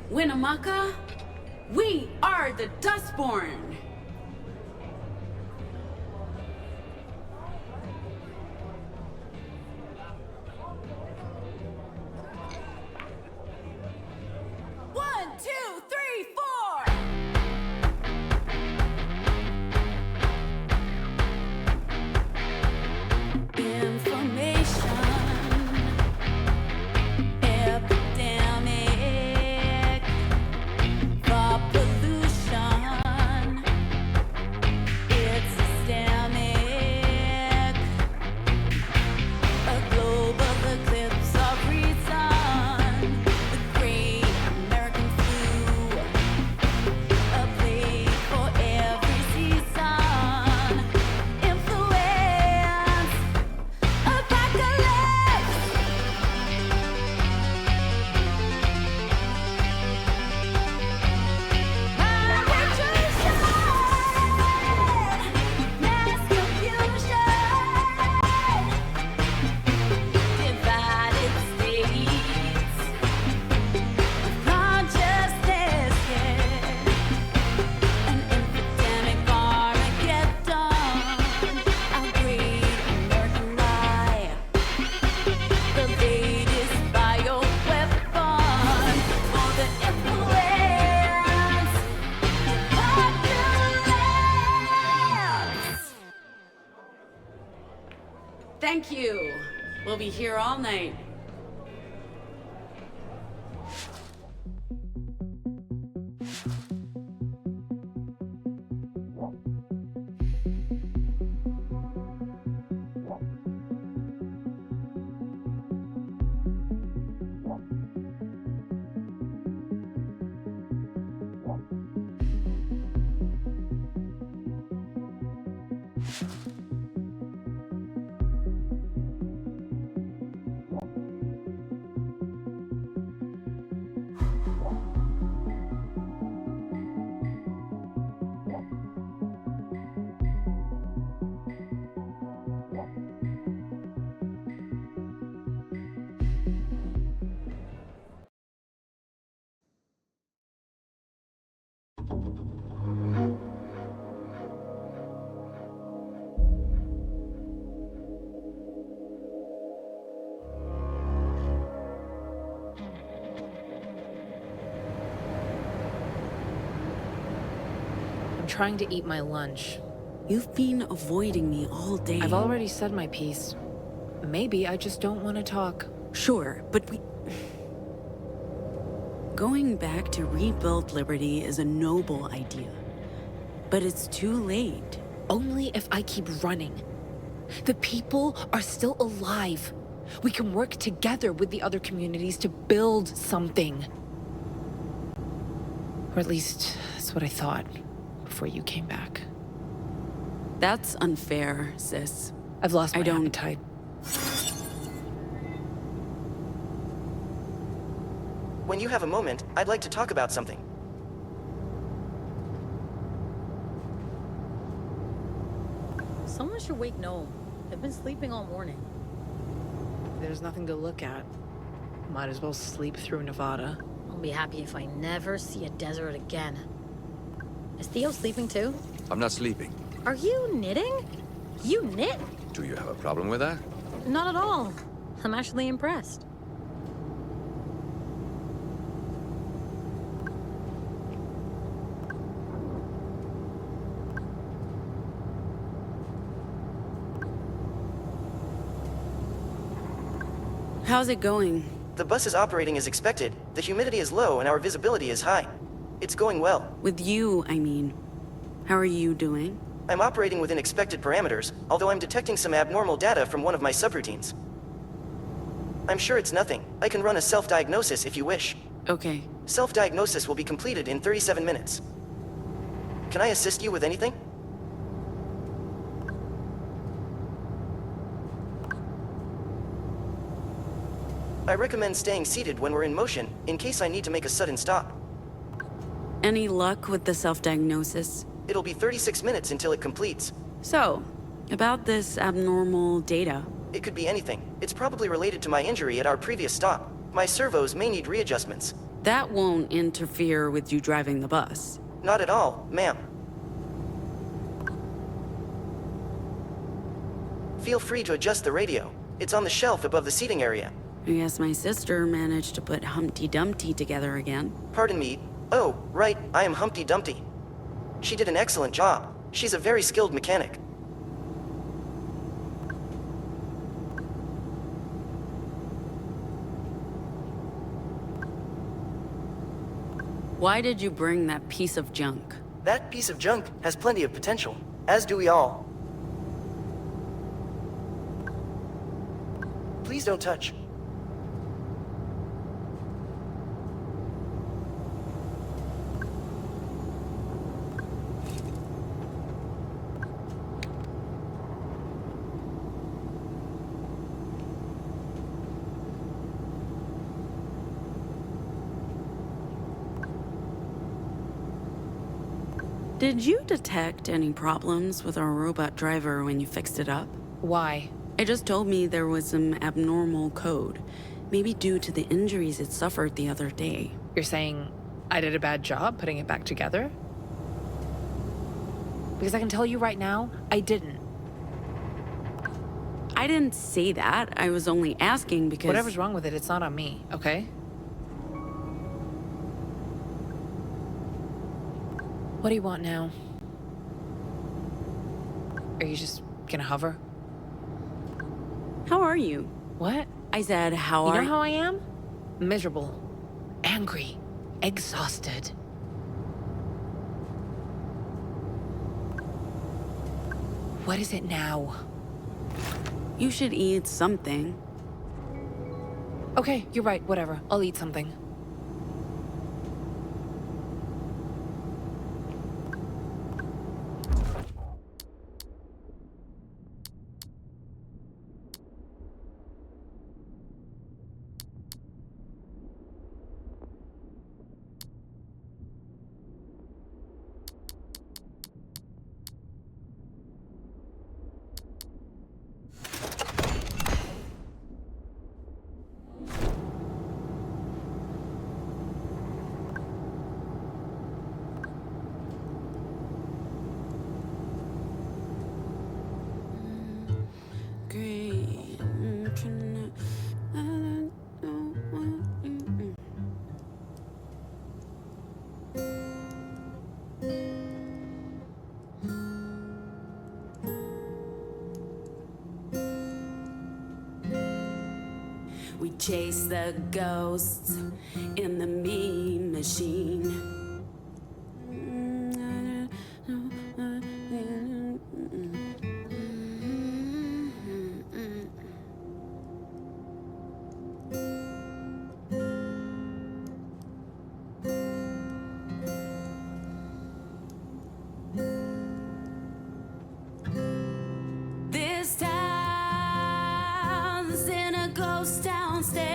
Winnemucca, we are the Dustborn! One, two, three, four! Information epidemic, the pollution, it's systemic, a global eclipse of reason, the great American flu, a plague for every season, influence, apocalypse. Mass confusion, divided states, consciousness, an epidemic Armageddon, our great American lie, the latest bioweapon for the influence, populace. Thank you. We'll be here all night. I'm trying to eat my lunch. You've been avoiding me all day. I've already said my piece. Maybe I just don't want to talk. Sure, but we... Going back to rebuild Liberty is a noble idea. But it's too late. Only if I keep running. The people are still alive. We can work together with the other communities to build something. Or at least, that's what I thought before you came back. That's unfair, sis. I've lost my I don't- appetite. When you have a moment, I'd like to talk about something. Someone should wake Gnome. I've been sleeping all morning. There's nothing to look at. Might as well sleep through Nevada. I'll be happy if I never see a desert again. Is Theo sleeping too? I'm not sleeping. Are you knitting? You knit? Do you have a problem with that? Not at all. I'm actually impressed. How's it going? The bus is operating as expected, the humidity is low, and our visibility is high. It's going well. With you, I mean. How are you doing? I'm operating within expected parameters, although I'm detecting some abnormal data from one of my subroutines. I'm sure it's nothing. I can run a self-diagnosis if you wish. Okay. Self-diagnosis will be completed in 37 minutes. Can I assist you with anything? I recommend staying seated when we're in motion, in case I need to make a sudden stop. Any luck with the self-diagnosis? It'll be 36 minutes until it completes. So, about this abnormal data. It could be anything. It's probably related to my injury at our previous stop. My servos may need readjustments. That won't interfere with you driving the bus. Not at all, ma'am. Feel free to adjust the radio. It's on the shelf above the seating area. I guess my sister managed to put Humpty Dumpty together again. Pardon me. Oh, right, I am Humpty Dumpty. She did an excellent job. She's a very skilled mechanic. Why did you bring that piece of junk? That piece of junk has plenty of potential, as do we all. Please don't touch. Did you detect any problems with our robot driver when you fixed it up? Why? It just told me there was some abnormal code, maybe due to the injuries it suffered the other day. You're saying I did a bad job putting it back together? Because I can tell you right now, I didn't. I didn't say that. I was only asking because... Whatever's wrong with it, it's not on me, okay? What do you want now? Are you just gonna hover? How are you? What? I said, how You are know how I am? Miserable. Angry. Exhausted. What is it now? You should eat something. Okay, you're right, whatever. I'll eat something. We chase the ghosts in the mean machine. This town's in a ghost town state.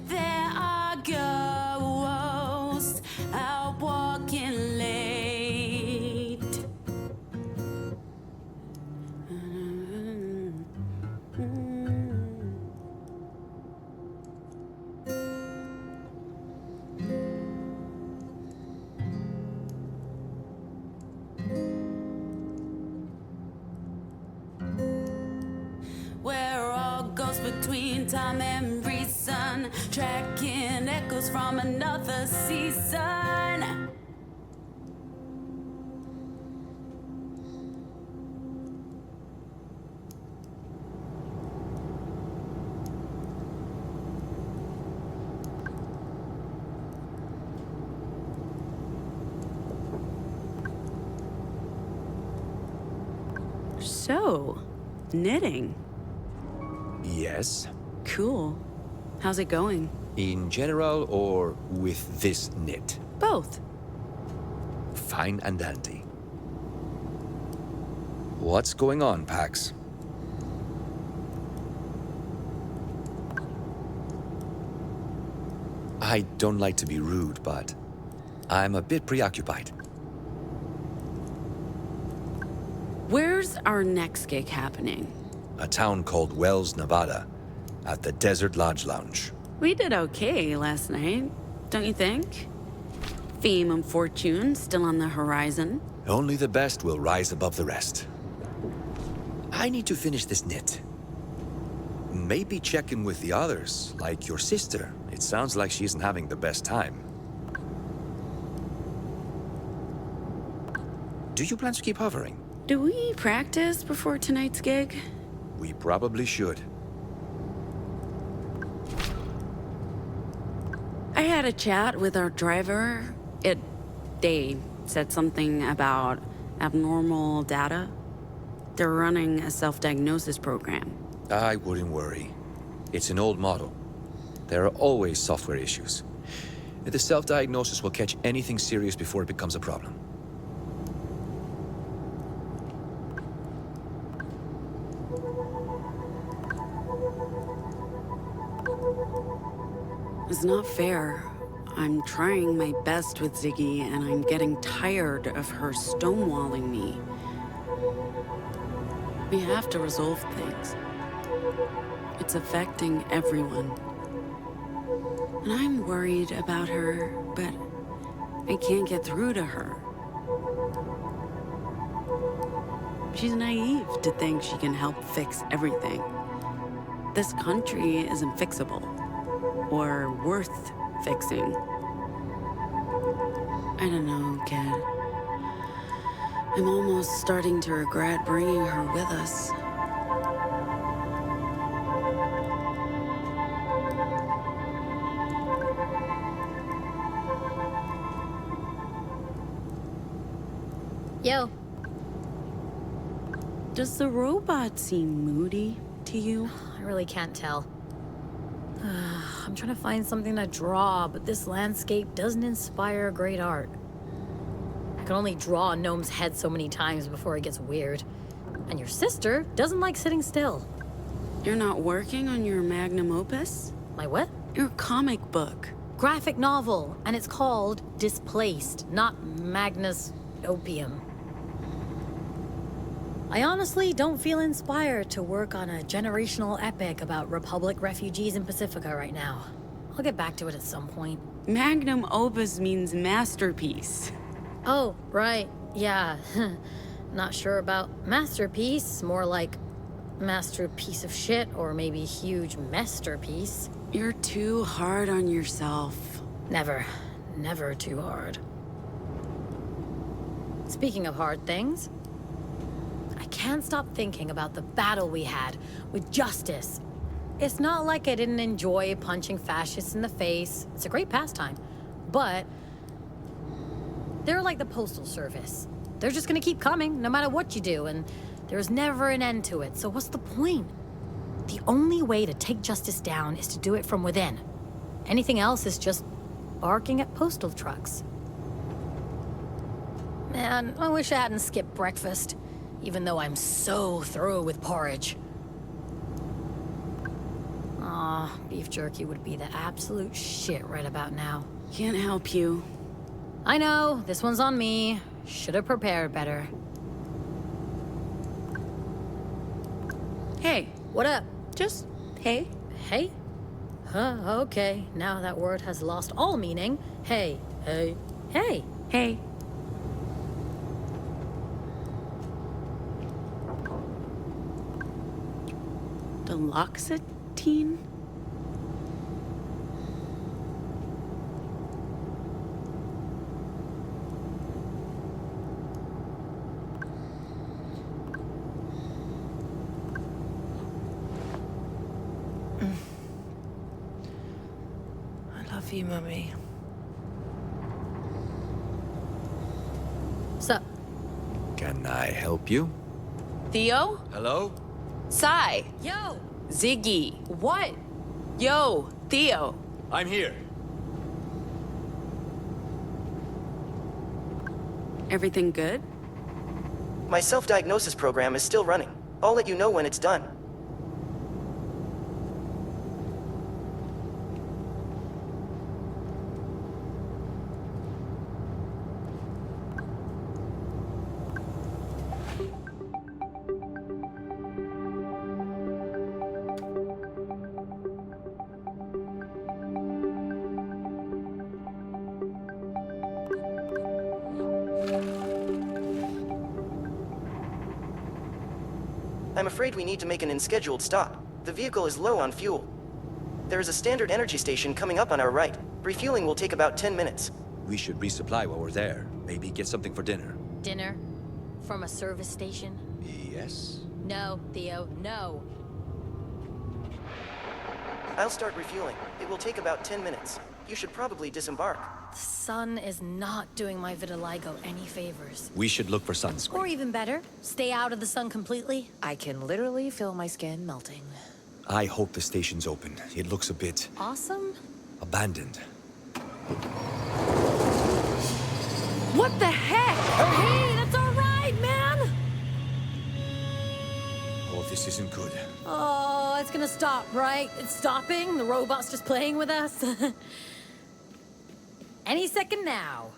There are ghosts out walking late. We're all ghosts between time and reason, tracking echoes from another season. So, knitting. Yes. Cool. How's it going? In general or with this knit? Both. Fine and dandy. What's going on, Pax? I don't like to be rude, but I'm a bit preoccupied. Where's our next gig happening? A town called Wells, Nevada, at the Desert Lodge Lounge. We did okay last night, don't you think? Fame and fortune still on the horizon. Only the best will rise above the rest. I need to finish this knit. Maybe check in with the others, like your sister. It sounds like she isn't having the best time. Do you plan to keep hovering? Do we practice before tonight's gig? We probably should. I had a chat with our driver. They said something about abnormal data. They're running a self-diagnosis program. I wouldn't worry. It's an old model. There are always software issues. The self-diagnosis will catch anything serious before it becomes a problem. It's not fair. I'm trying my best with Ziggy, and I'm getting tired of her stonewalling me. We have to resolve things. It's affecting everyone. And I'm worried about her, but I can't get through to her. She's naive to think she can help fix everything. This country isn't fixable, or worth fixing. I don't know, kid. I'm almost starting to regret bringing her with us. Yo. Does the robot seem moody to you? I really can't tell. I'm trying to find something to draw, but this landscape doesn't inspire great art. I can only draw a gnome's head so many times before it gets weird. And your sister doesn't like sitting still. You're not working on your magnum opus? My what? Your comic book. Graphic novel, and it's called Displaced, not Magnus Opium. I honestly don't feel inspired to work on a generational epic about Republic refugees in Pacifica right now. I'll get back to it at some point. Magnum opus means masterpiece. Oh, right, yeah. Not sure about masterpiece, more like masterpiece of shit, or maybe huge masterpiece. You're too hard on yourself. Never too hard. Speaking of hard things, I can't stop thinking about the battle we had with Justice. It's not like I didn't enjoy punching fascists in the face. It's a great pastime. But they're like the Postal Service. They're just gonna keep coming no matter what you do, and there's never an end to it. So what's the point? The only way to take Justice down is to do it from within. Anything else is just barking at postal trucks. Man, I wish I hadn't skipped breakfast, even though I'm so through with porridge. Aw, beef jerky would be the absolute shit right about now. Can't help you. I know, this one's on me. Should have prepared better. Hey, What up? just hey. Hey? Huh, okay. Now that word has lost all meaning. Hey, hey, hey. Hey. Deloxetine? I love you, Mummy. Sup? Can I help you? Theo? Hello? Sai. Yo! Ziggy. What? Yo, Theo. I'm here. Everything good? My self-diagnosis program is still running. I'll let you know when it's done. I'm afraid we need to make an unscheduled stop. The vehicle is low on fuel. There is a standard energy station coming up on our right. Refueling will take about 10 minutes. We should resupply while we're there. Maybe get something for dinner. Dinner? From a service station? Yes? No, Theo, no. I'll start refueling. It will take about 10 minutes. You should probably disembark. The sun is not doing my vitiligo any favors. We should look for sunscreen. Or even better, stay out of the sun completely. I can literally feel my skin melting. I hope the station's open. It looks a bit Awesome? abandoned. What the heck? Hey, that's all right, man! Oh, this isn't good. Oh, it's gonna stop, right? It's stopping? The robot's just playing with us? Any second now.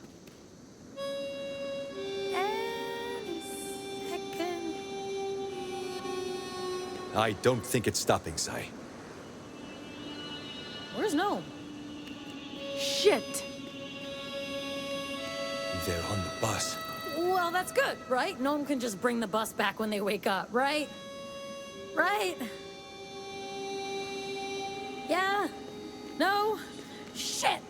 Any second. I don't think it's stopping, Sai. Where's Gnome? Shit! They're on the bus. Well, that's good, right? Gnome can just bring the bus back when they wake up, right? Right? Yeah? No? Shit!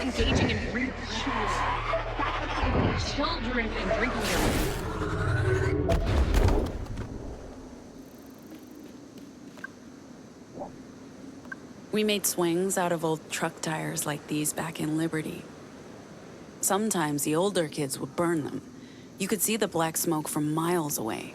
Engaging in rituals, sacrificing children and drinking their We made swings out of old truck tires like these back in Liberty. Sometimes the older kids would burn them. You could see the black smoke from miles away.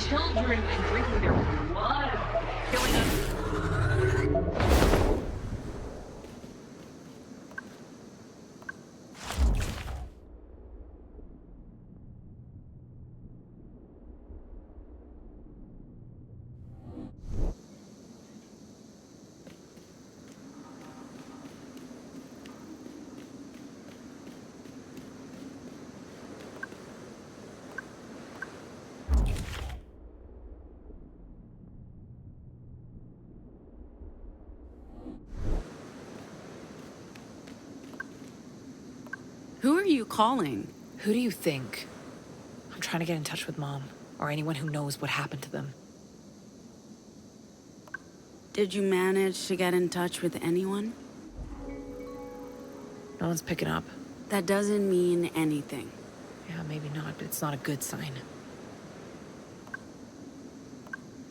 children and drinking their blood, killing us. Who are you calling? Who do you think? I'm trying to get in touch with Mom, or anyone who knows what happened to them. Did you manage to get in touch with anyone? No one's picking up. That doesn't mean anything. Yeah, maybe not, but it's not a good sign.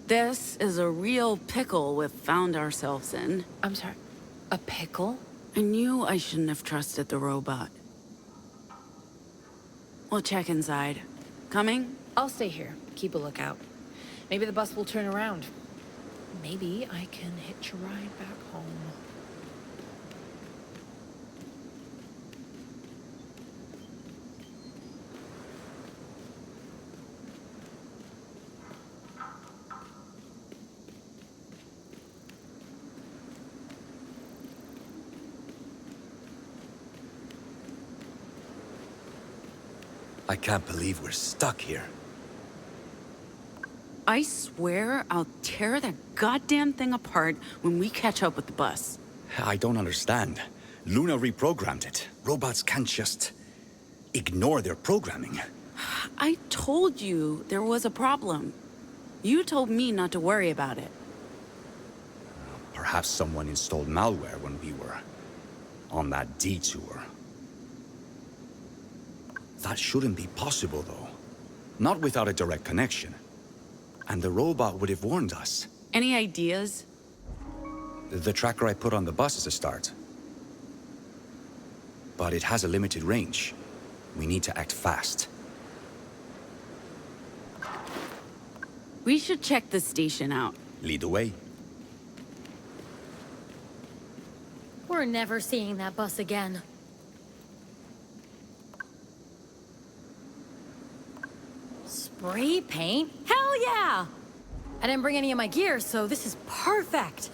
This is a real pickle we've found ourselves in. I'm sorry. A pickle? I knew I shouldn't have trusted the robot. We'll check inside. Coming? I'll stay here. Keep a lookout. Maybe the bus will turn around. Maybe I can hitch a ride back home. I can't believe we're stuck here. I swear I'll tear that goddamn thing apart when we catch up with the bus. I don't understand. Luna reprogrammed it. Robots can't just ignore their programming. I told you there was a problem. You told me not to worry about it. Perhaps someone installed malware when we were on that detour. That shouldn't be possible, though. Not without a direct connection. And the robot would have warned us. Any ideas? The tracker I put on the bus is a start. But it has a limited range. We need to act fast. We should check the station out. Lead the way. We're never seeing that bus again. Spray paint? Hell yeah! I didn't bring any of my gear, so this is perfect.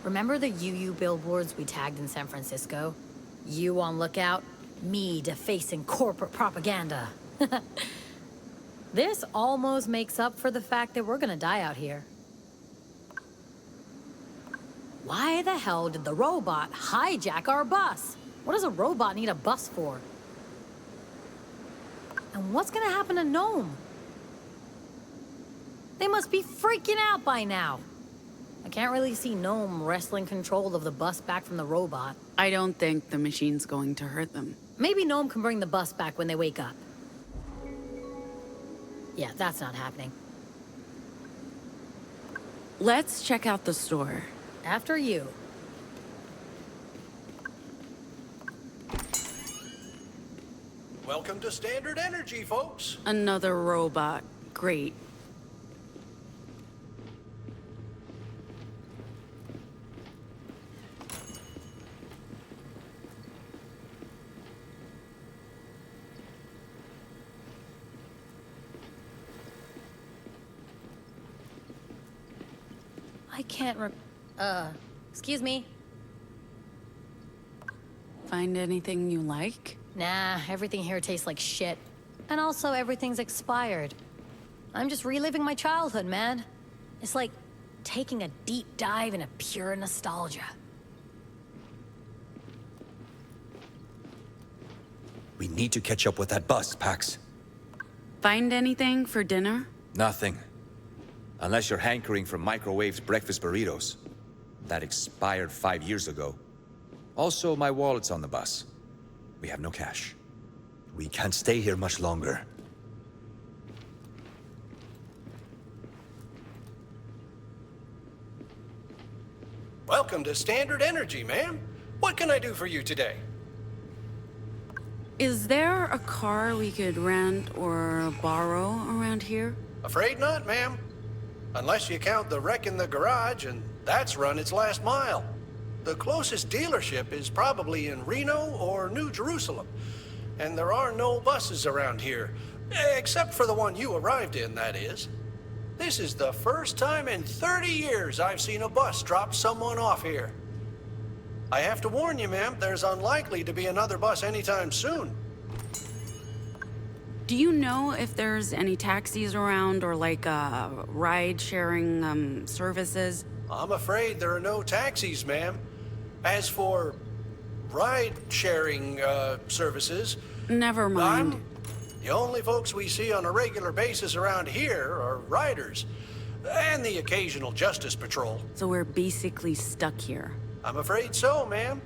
Remember the UU billboards we tagged in San Francisco? You on lookout, me defacing corporate propaganda. This almost makes up for the fact that we're gonna die out here. Why the hell did the robot hijack our bus? What does a robot need a bus for? And what's gonna happen to Gnome? They must be freaking out by now. I can't really see Gnome wresting control of the bus back from the robot. I don't think the machine's going to hurt them. Maybe Gnome can bring the bus back when they wake up. Yeah, that's not happening. Let's check out the store. After you. Welcome to Standard Energy, folks. Another robot. Great. I can't excuse me? Find anything you like? Nah, everything here tastes like shit. And also, everything's expired. I'm just reliving my childhood, man. It's like taking a deep dive into pure nostalgia. We need to catch up with that bus, Pax. Find anything for dinner? Nothing. Unless you're hankering for microwaved breakfast burritos. That expired 5 years ago. Also, my wallet's on the bus. We have no cash. We can't stay here much longer. Welcome to Standard Energy, ma'am. What can I do for you today? Is there a car we could rent or borrow around here? Afraid not, ma'am. Unless you count the wreck in the garage, and that's run its last mile. The closest dealership is probably in Reno or New Jerusalem. And there are no buses around here, except for the one you arrived in, that is. This is the first time in 30 years I've seen a bus drop someone off here. I have to warn you, ma'am, there's unlikely to be another bus anytime soon. Do you know if there's any taxis around or like ride-sharing services? I'm afraid there are no taxis, ma'am. As for ride-sharing services... Never mind. The only folks we see on a regular basis around here are riders, and the occasional Justice Patrol. So we're basically stuck here. I'm afraid so, ma'am.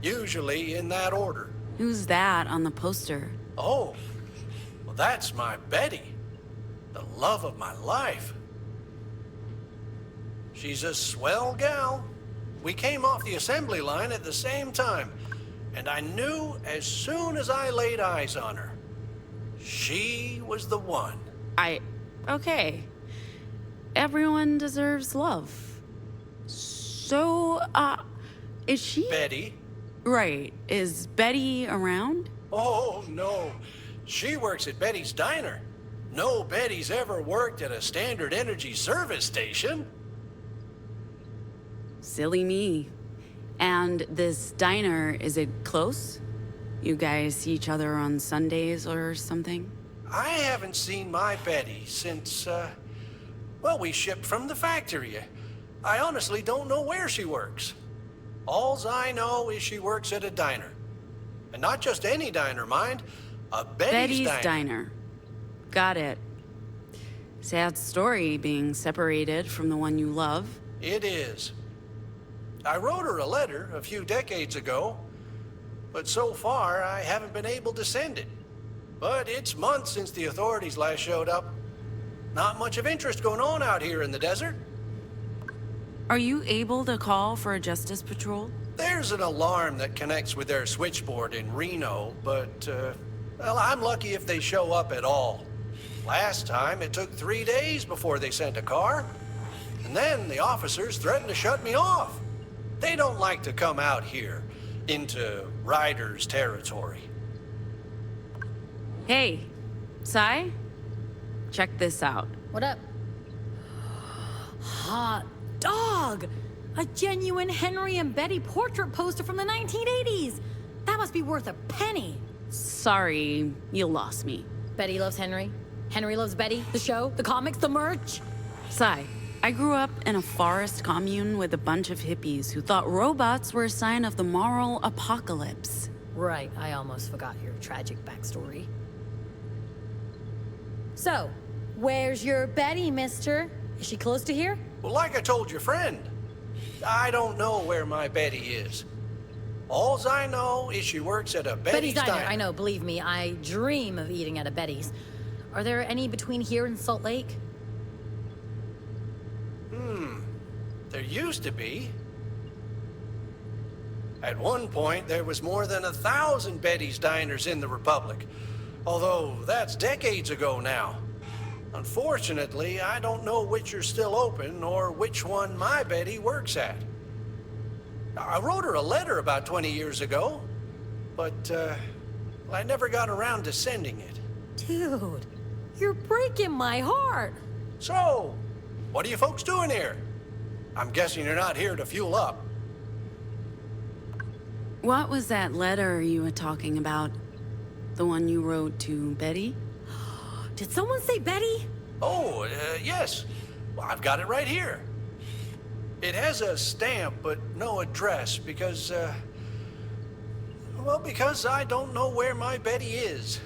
Usually in that order. Who's that on the poster? Oh, well, that's my Betty, the love of my life. She's a swell gal. We came off the assembly line at the same time, and I knew as soon as I laid eyes on her, she was the one. Okay. Everyone deserves love. So, is she? Betty? Right. Is Betty around? Oh, no. She works at Betty's Diner. No Betty's ever worked at a Standard Energy service station. Silly me. And this diner, is it close? You guys see each other on Sundays or something? I haven't seen my Betty since, well, we shipped from the factory. I honestly don't know where she works. Alls I know is she works at a diner. And not just any diner, mind. A Betty's Diner. Got it. Sad story being separated from the one you love. It is. I wrote her a letter a few decades ago, but so far I haven't been able to send it. But it's months since the authorities last showed up. Not much of interest going on out here in the desert. Are you able to call for a Justice Patrol? There's an alarm that connects with their switchboard in Reno, but, well, I'm lucky if they show up at all. Last time, it took 3 days before they sent a car. And then the officers threatened to shut me off. They don't like to come out here into Riders' territory. Hey, Sai? Check this out. What up? Hot dog! A genuine Henry and Betty portrait poster from the 1980s. That must be worth a penny. Sorry, you lost me. Betty loves Henry. Henry loves Betty. The show, the comics, the merch. Sai, I grew up in a forest commune with a bunch of hippies who thought robots were a sign of the moral apocalypse. Right, I almost forgot your tragic backstory. So, where's your Betty, mister? Is she close to here? Well, like I told your friend, I don't know where my Betty is. Alls I know is she works at a Betty's Diner. I know, believe me, I dream of eating at a Betty's. Are there any between here and Salt Lake? There used to be. At one point, there was more than 1,000 Betty's Diners in the Republic. Although, that's decades ago now. Unfortunately, I don't know which are still open or which one my Betty works at. I wrote her a letter about 20 years ago, but I never got around to sending it. Dude, you're breaking my heart. So, what are you folks doing here? I'm guessing you're not here to fuel up. What was that letter you were talking about? The one you wrote to Betty? Did someone say Betty? Oh, yes. Well, I've got it right here. It has a stamp, but no address, because I don't know where my Betty is.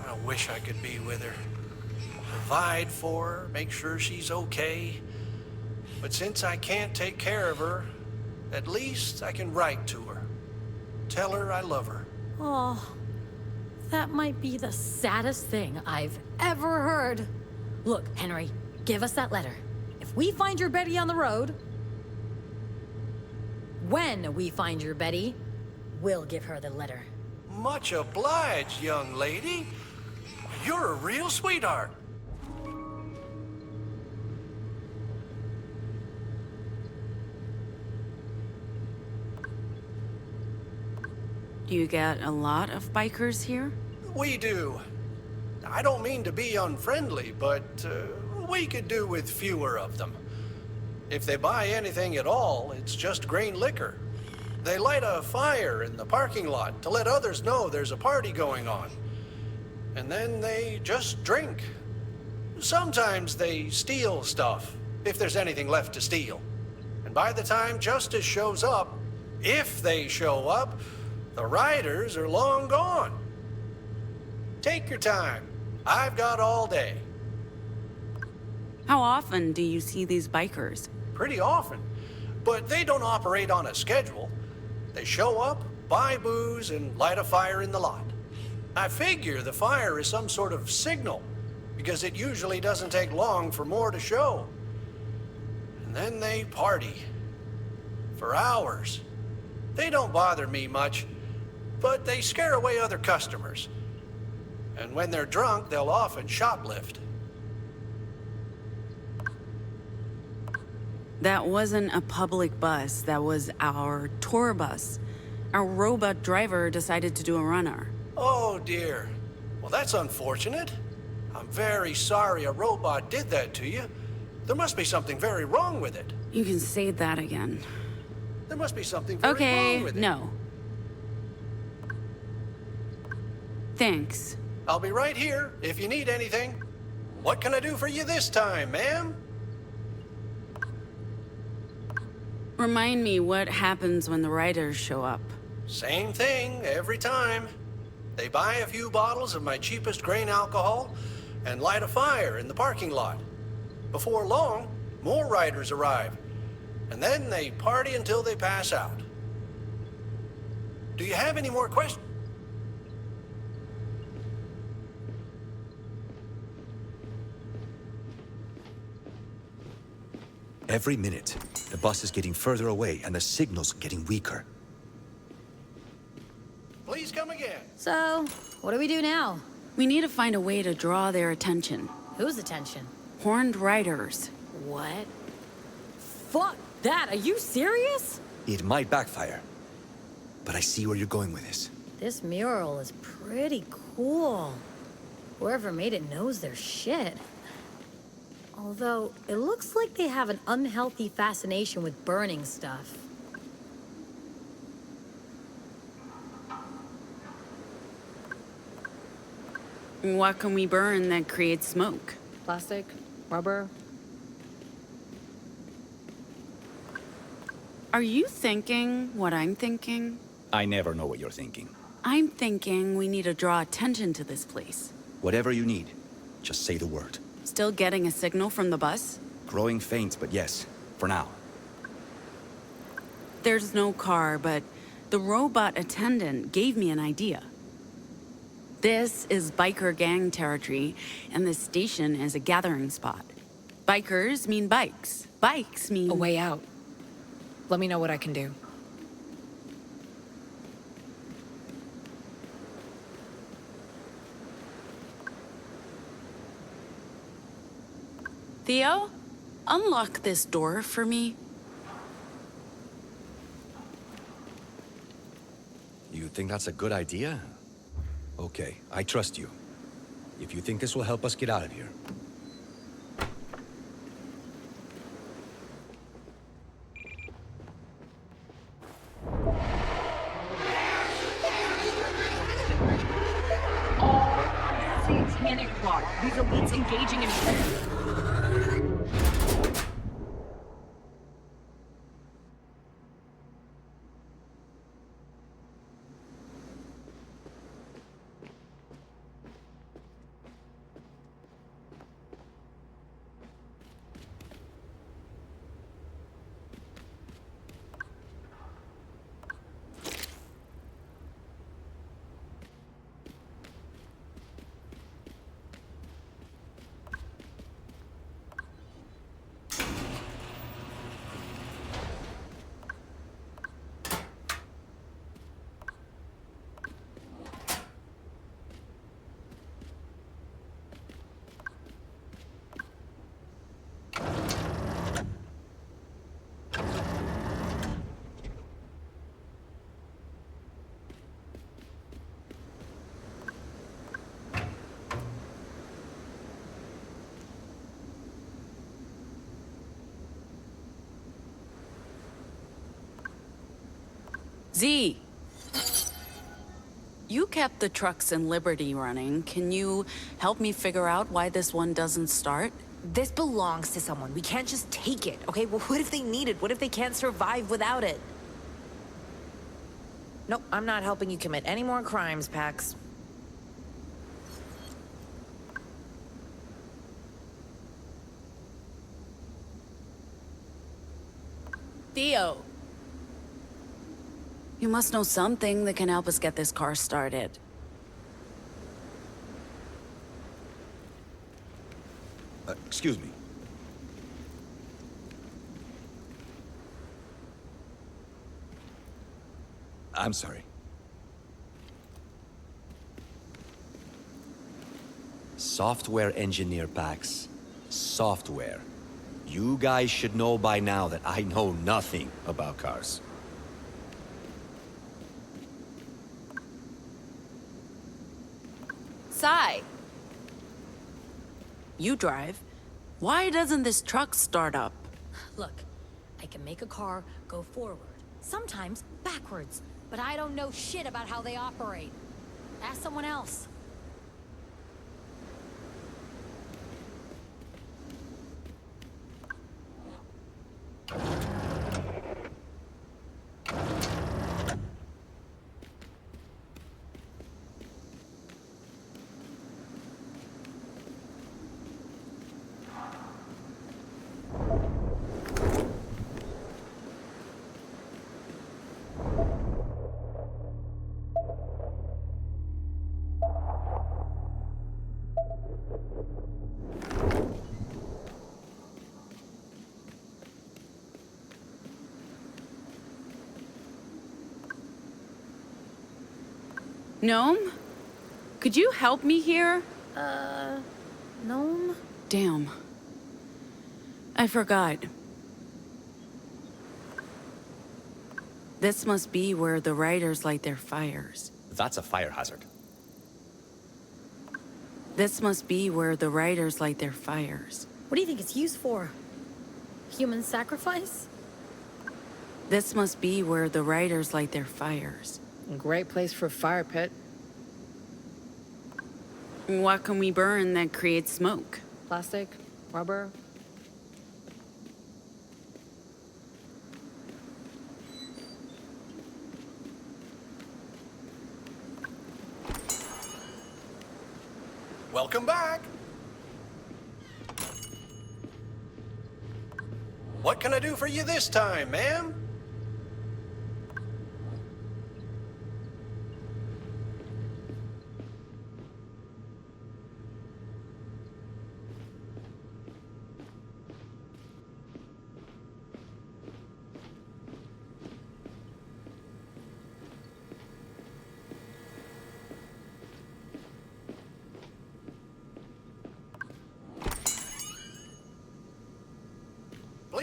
I wish I could be with her. Provide for her, make sure she's okay. But since I can't take care of her, at least I can write to her. Tell her I love her. Oh, that might be the saddest thing I've ever heard. Look, Henry, give us that letter. If we find your Betty on the road, when we find your Betty, we'll give her the letter. Much obliged, young lady. You're a real sweetheart. Do you get a lot of bikers here? We do. I don't mean to be unfriendly, but we could do with fewer of them. If they buy anything at all, it's just grain liquor. They light a fire in the parking lot to let others know there's a party going on. And then they just drink. Sometimes they steal stuff, if there's anything left to steal. And by the time justice shows up, if they show up, the riders are long gone. Take your time. I've got all day. How often do you see these bikers? Pretty often. But they don't operate on a schedule. They show up, buy booze, and light a fire in the lot. I figure the fire is some sort of signal, because it usually doesn't take long for more to show. And then they party. For hours. They don't bother me much, but they scare away other customers. And when they're drunk, they'll often shoplift. That wasn't a public bus, that was our tour bus. Our robot driver decided to do a runner. Oh dear. Well, that's unfortunate. I'm very sorry a robot did that to you. There must be something very wrong with it. You can say that again. There must be something very wrong with it. No. Thanks. I'll be right here if you need anything. What can I do for you this time, ma'am? Remind me what happens when the riders show up. Same thing every time. They buy a few bottles of my cheapest grain alcohol and light a fire in the parking lot. Before long, more riders arrive, and then they party until they pass out. Do you have any more questions? Every minute, the bus is getting further away and the signal's getting weaker. Please come again. So, what do we do now? We need to find a way to draw their attention. Whose attention? Horned riders. What? Fuck that! Are you serious? It might backfire, but I see where you're going with this. This mural is pretty cool. Whoever made it knows their shit. Although, it looks like they have an unhealthy fascination with burning stuff. What can we burn that creates smoke? Plastic? Rubber? Are you thinking what I'm thinking? I never know what you're thinking. I'm thinking we need to draw attention to this place. Whatever you need, just say the word. Still getting a signal from the bus? Growing faint, but yes, for now. There's no car, but the robot attendant gave me an idea. This is biker gang territory, and this station is a gathering spot. Bikers mean bikes. Bikes mean... A way out. Let me know what I can do. Theo, unlock this door for me. You think that's a good idea? Okay, I trust you. If you think this will help us get out of here. Satanic plot. These elites engaging in... Z! You kept the trucks in Liberty running. Can you help me figure out why this one doesn't start? This belongs to someone. We can't just take it, okay? Well, what if they need it? What if they can't survive without it? Nope, I'm not helping you commit any more crimes, Pax. Theo. You must know something that can help us get this car started. Excuse me. I'm sorry. Software engineer packs. Software. You guys should know by now that I know nothing about cars. Sai. You drive. Why doesn't this truck start up? Look, I can make a car go forward, sometimes backwards, but I don't know shit about how they operate. Ask someone else. Gnome? Could you help me here? Gnome? Damn. I forgot. This must be where the riders light their fires. That's a fire hazard. This must be where the riders light their fires. What do you think it's used for? Human sacrifice? This must be where the riders light their fires. Great place for a fire pit. What can we burn that creates smoke? Plastic, rubber. Welcome back. What can I do for you this time, ma'am?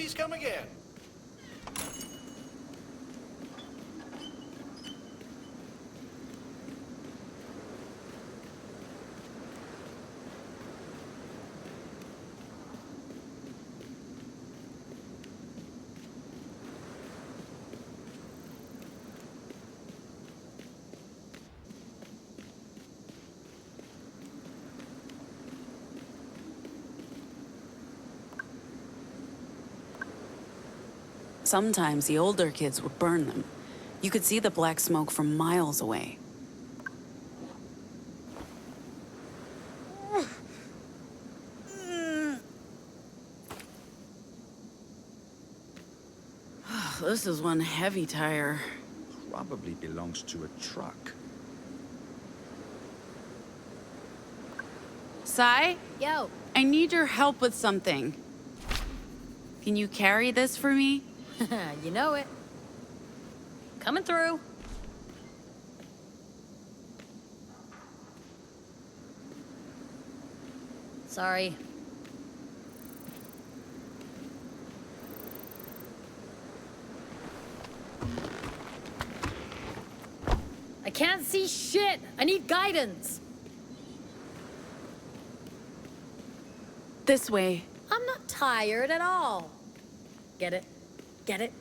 Please come again. Sometimes the older kids would burn them. You could see the black smoke from miles away. This is one heavy tire. Probably belongs to a truck. Sai, Yo, I need your help with something. Can you carry this for me? you know it. Coming through. Sorry. I can't see shit. I need guidance. This way. I'm not tired at all. Get it? Get it?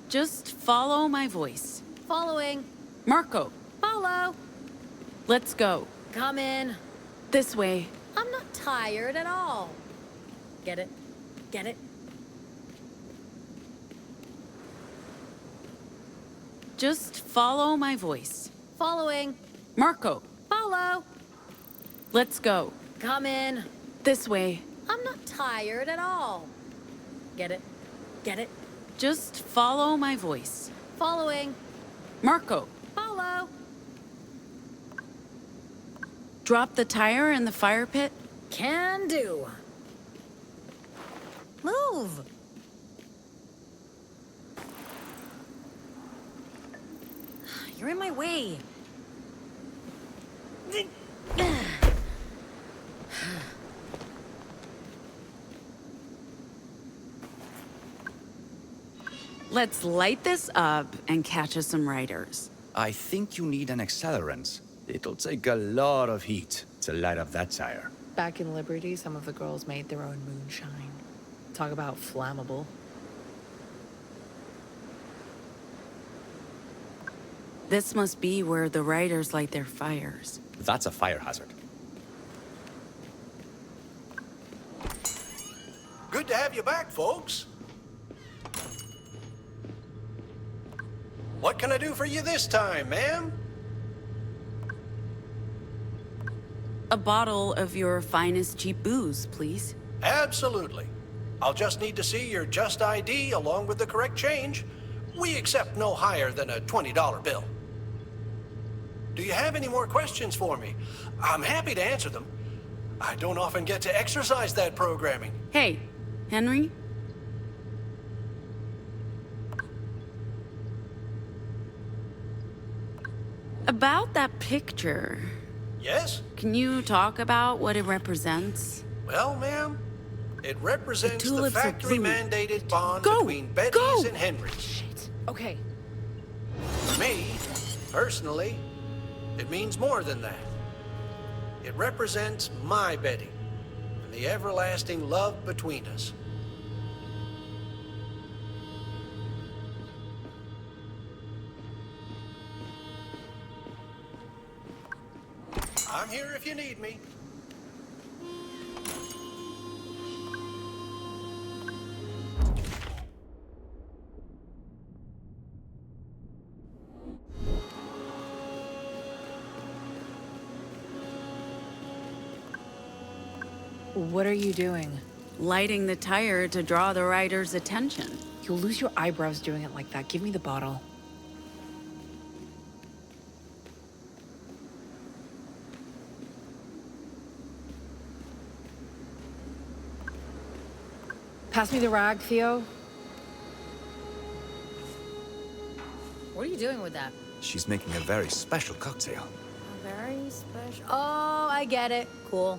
Just follow my voice. Following. Marco, Follow. let's go. Come in. This way. I'm not tired at all. Get it? Get it? Just follow my voice. Following. Marco, Follow. let's go. Come in. This way. I'm not tired at all. Get it? Get it? Just follow my voice. Following. Marco, Follow. drop the tire in the fire pit. Can do. Move. You're in my way. Let's light this up and catch us some riders. I think you need an accelerant. It'll take a lot of heat to light up that tire. Back in Liberty, some of the girls made their own moonshine. Talk about flammable. This must be where the riders light their fires. That's a fire hazard. Good to have you back, folks. What can I do for you this time, ma'am? A bottle of your finest cheap booze, please. Absolutely. I'll just need to see your Just ID along with the correct change. We accept no higher than a $20 bill. Do you have any more questions for me? I'm happy to answer them. I don't often get to exercise that programming. Hey, Henry? About that picture, Yes? can you talk about what it represents? Well, ma'am, it represents the tulips are factory-mandated bond Go! between Betty's Go! and Henry's. Okay, For me, personally, it means more than that. It represents my Betty and the everlasting love between us. I'm here if you need me. what are you doing? Lighting the tire to draw the rider's attention. You'll lose your eyebrows doing it like that. Give me the bottle. Pass me the rag, Theo. What are you doing with that? She's making a very special cocktail. Very special. Oh, I get it. Cool.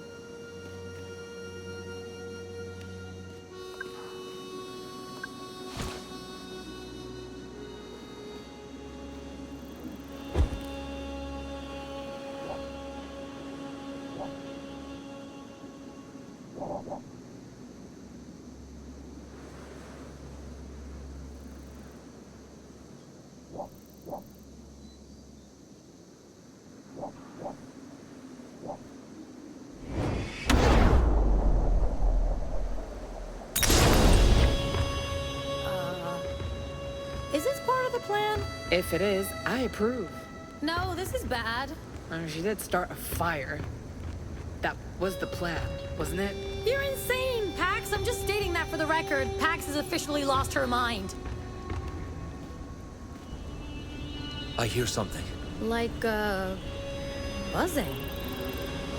Is this part of the plan? If it is, I approve. No, this is bad. She did start a fire. That was the plan, wasn't it? You're insane, Pax. I'm just stating that for the record. Pax has officially lost her mind. I hear something. Like, buzzing.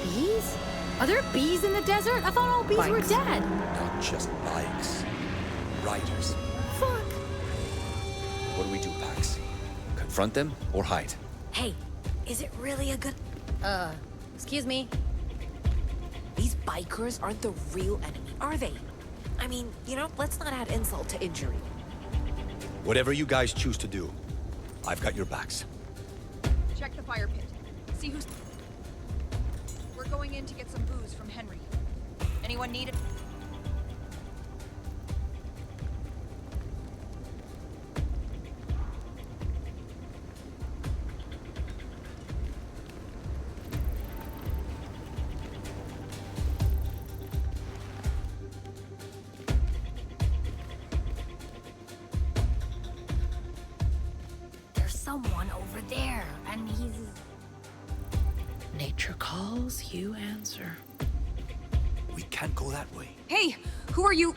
Bees? Are there bees in the desert? I thought all bees were Bikes. dead. Not just bikes. Riders. Fuck. What do we do, Pax? Confront them or hide? Hey, is it really a good... Excuse me. These bikers aren't the real enemy, are they? I mean, you know, let's not add insult to injury. Whatever you guys choose to do, I've got your backs. Check the fire pit. See who's... We're going in to get some booze from Henry. Anyone need it? There's someone over there, and he's... Nature calls, you answer. We can't go that way. Hey, who are you?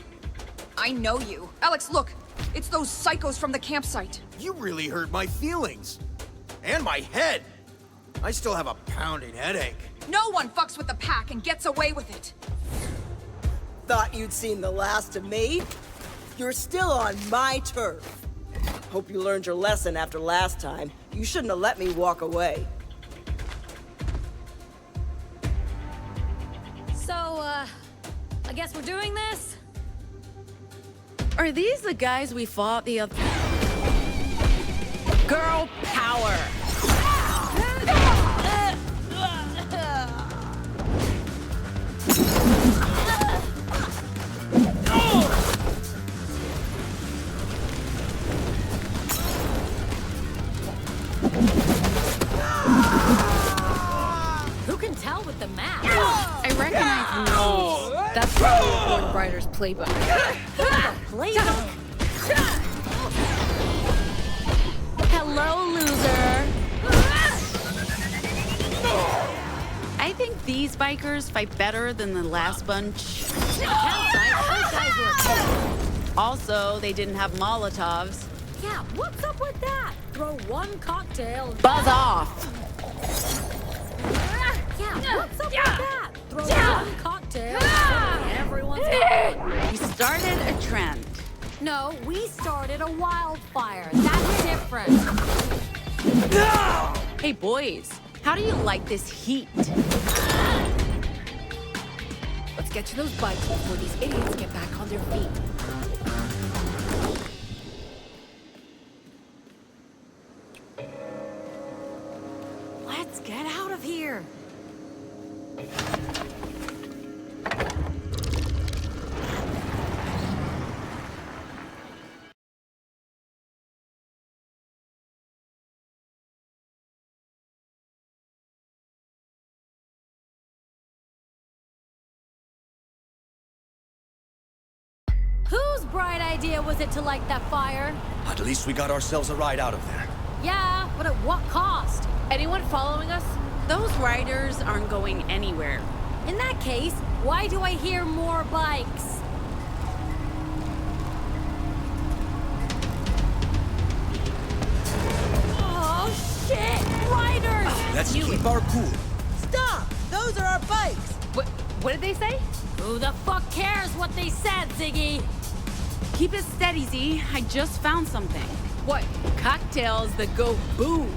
I know you. Alex, look. It's those psychos from the campsite. You really hurt my feelings. And my head. I still have a pounding headache. No one fucks with the pack and gets away with it. Thought you'd seen the last of me? You're still on my turf. Hope you learned your lesson after last time. You shouldn't have let me walk away. So, I guess we're doing this? Are these the guys we fought the other... Girl power! Who can tell with the map? I recognize the nose. That's probably a Lord Rider's playbook. Playbook? Hello, loser. I think these bikers fight better than the last bunch. Also, they didn't have Molotovs. Yeah, what's up with that? Throw one cocktail. Buzz off. Yeah, what's up with that? Throw one cocktail. Everyone's happy. We started a trend. No, we started a wildfire. That's different. Hey, boys, how do you like this heat? Let's get to those bikes before these idiots get back on their feet. Let's get out of here. Whose bright idea was it to light that fire? At least we got ourselves a ride out of there. Yeah, but at what cost? Anyone following us? Those riders aren't going anywhere. In that case, why do I hear more bikes? Oh, shit! Riders! Let's keep our cool. Stop! Those are our bikes! What did they say? Who the fuck cares what they said, Ziggy? Keep it steady, Z. I just found something. What? Cocktails that go boom.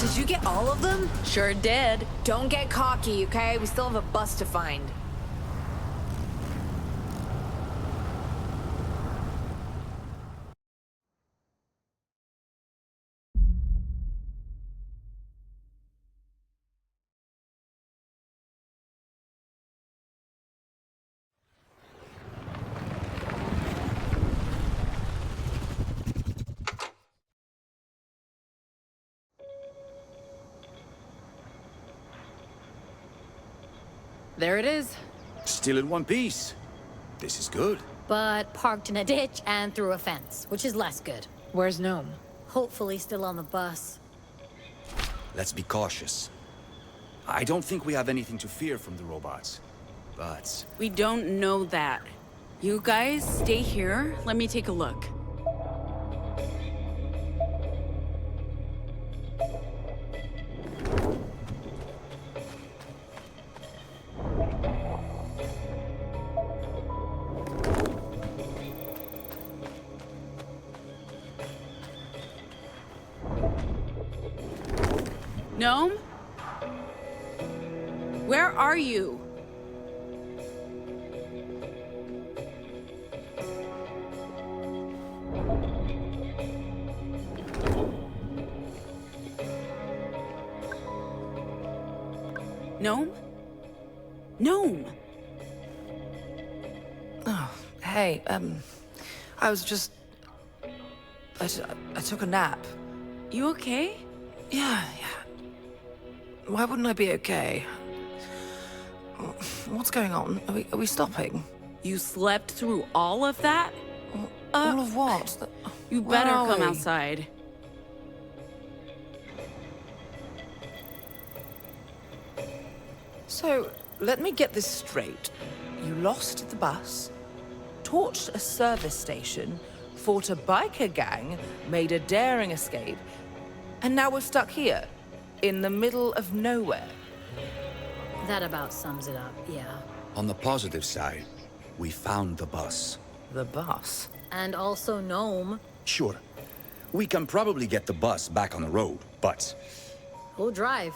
Did you get all of them? Sure did. Don't get cocky, okay? We still have a bus to find. There it is. Still in one piece. This is good. But parked in a ditch and through a fence, which is less good. Where's Gnome? Hopefully still on the bus. Let's be cautious. I don't think we have anything to fear from the robots. But We don't know that. You guys stay here. Let me take a look. Gnome? Where are you? Gnome? Gnome! Oh, Hey, I was just... I took a nap. You okay? Yeah. Why wouldn't I be okay? What's going on? Are we stopping? You slept through all of that? All of what? You Where better are come we? outside. So, let me get this straight. You lost the bus, torched a service station, fought a biker gang, made a daring escape, and now we're stuck here, in the middle of nowhere. That about sums it up, yeah. On the positive side, we found the bus. The bus? And also Gnome. Sure. We can probably get the bus back on the road, but... Who'll drive?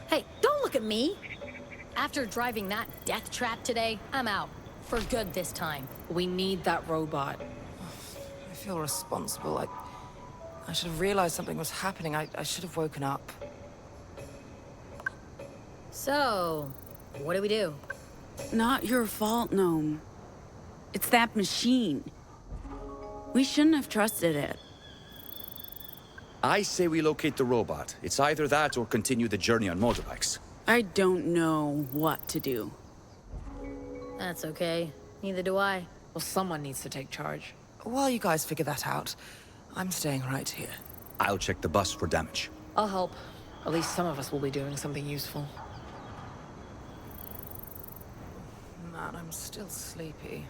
Hey, don't look at me! After driving that death trap today, I'm out. For good this time. We need that robot. I feel responsible. I should have realized something was happening. I should have woken up. So, what do we do? Not your fault, Gnome. It's that machine. We shouldn't have trusted it. I say we locate the robot. It's either that or continue the journey on motorbikes. I don't know what to do. That's okay. Neither do I. Well, someone needs to take charge. While you guys figure that out, I'm staying right here. I'll check the bus for damage. I'll help. At least some of us will be doing something useful. Man, I'm still sleepy.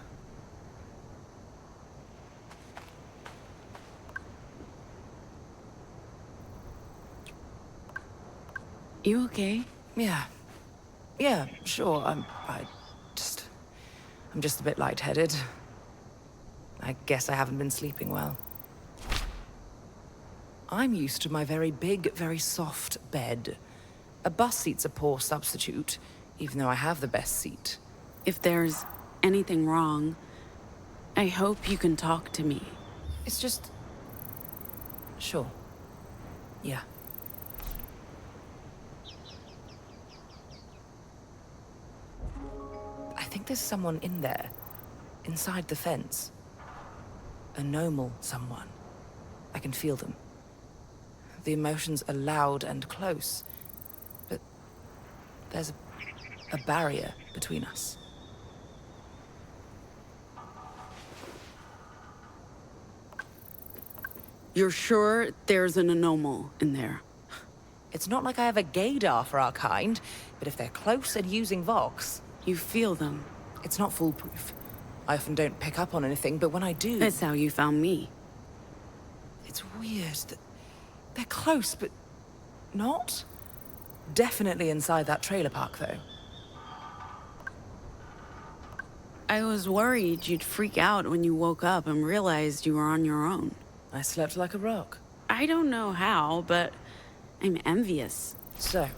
You okay? Yeah, sure. I'm just a bit lightheaded. I guess I haven't been sleeping well. I'm used to my very big, very soft bed. A bus seat's a poor substitute, even though I have the best seat. If there's anything wrong, I hope you can talk to me. It's just... Sure. Yeah. I think there's someone in there. Inside the fence. A normal someone. I can feel them. The emotions are loud and close. But there's a barrier between us. You're sure there's an anomal in there? It's not like I have a gaydar for our kind, but if they're close and using Vox... You feel them. It's not foolproof. I often don't pick up on anything, but when I do... That's how you found me. It's weird that they're close, but not. Definitely inside that trailer park, though. I was worried you'd freak out when you woke up and realized you were on your own. I slept like a rock. I don't know how, but I'm envious. So,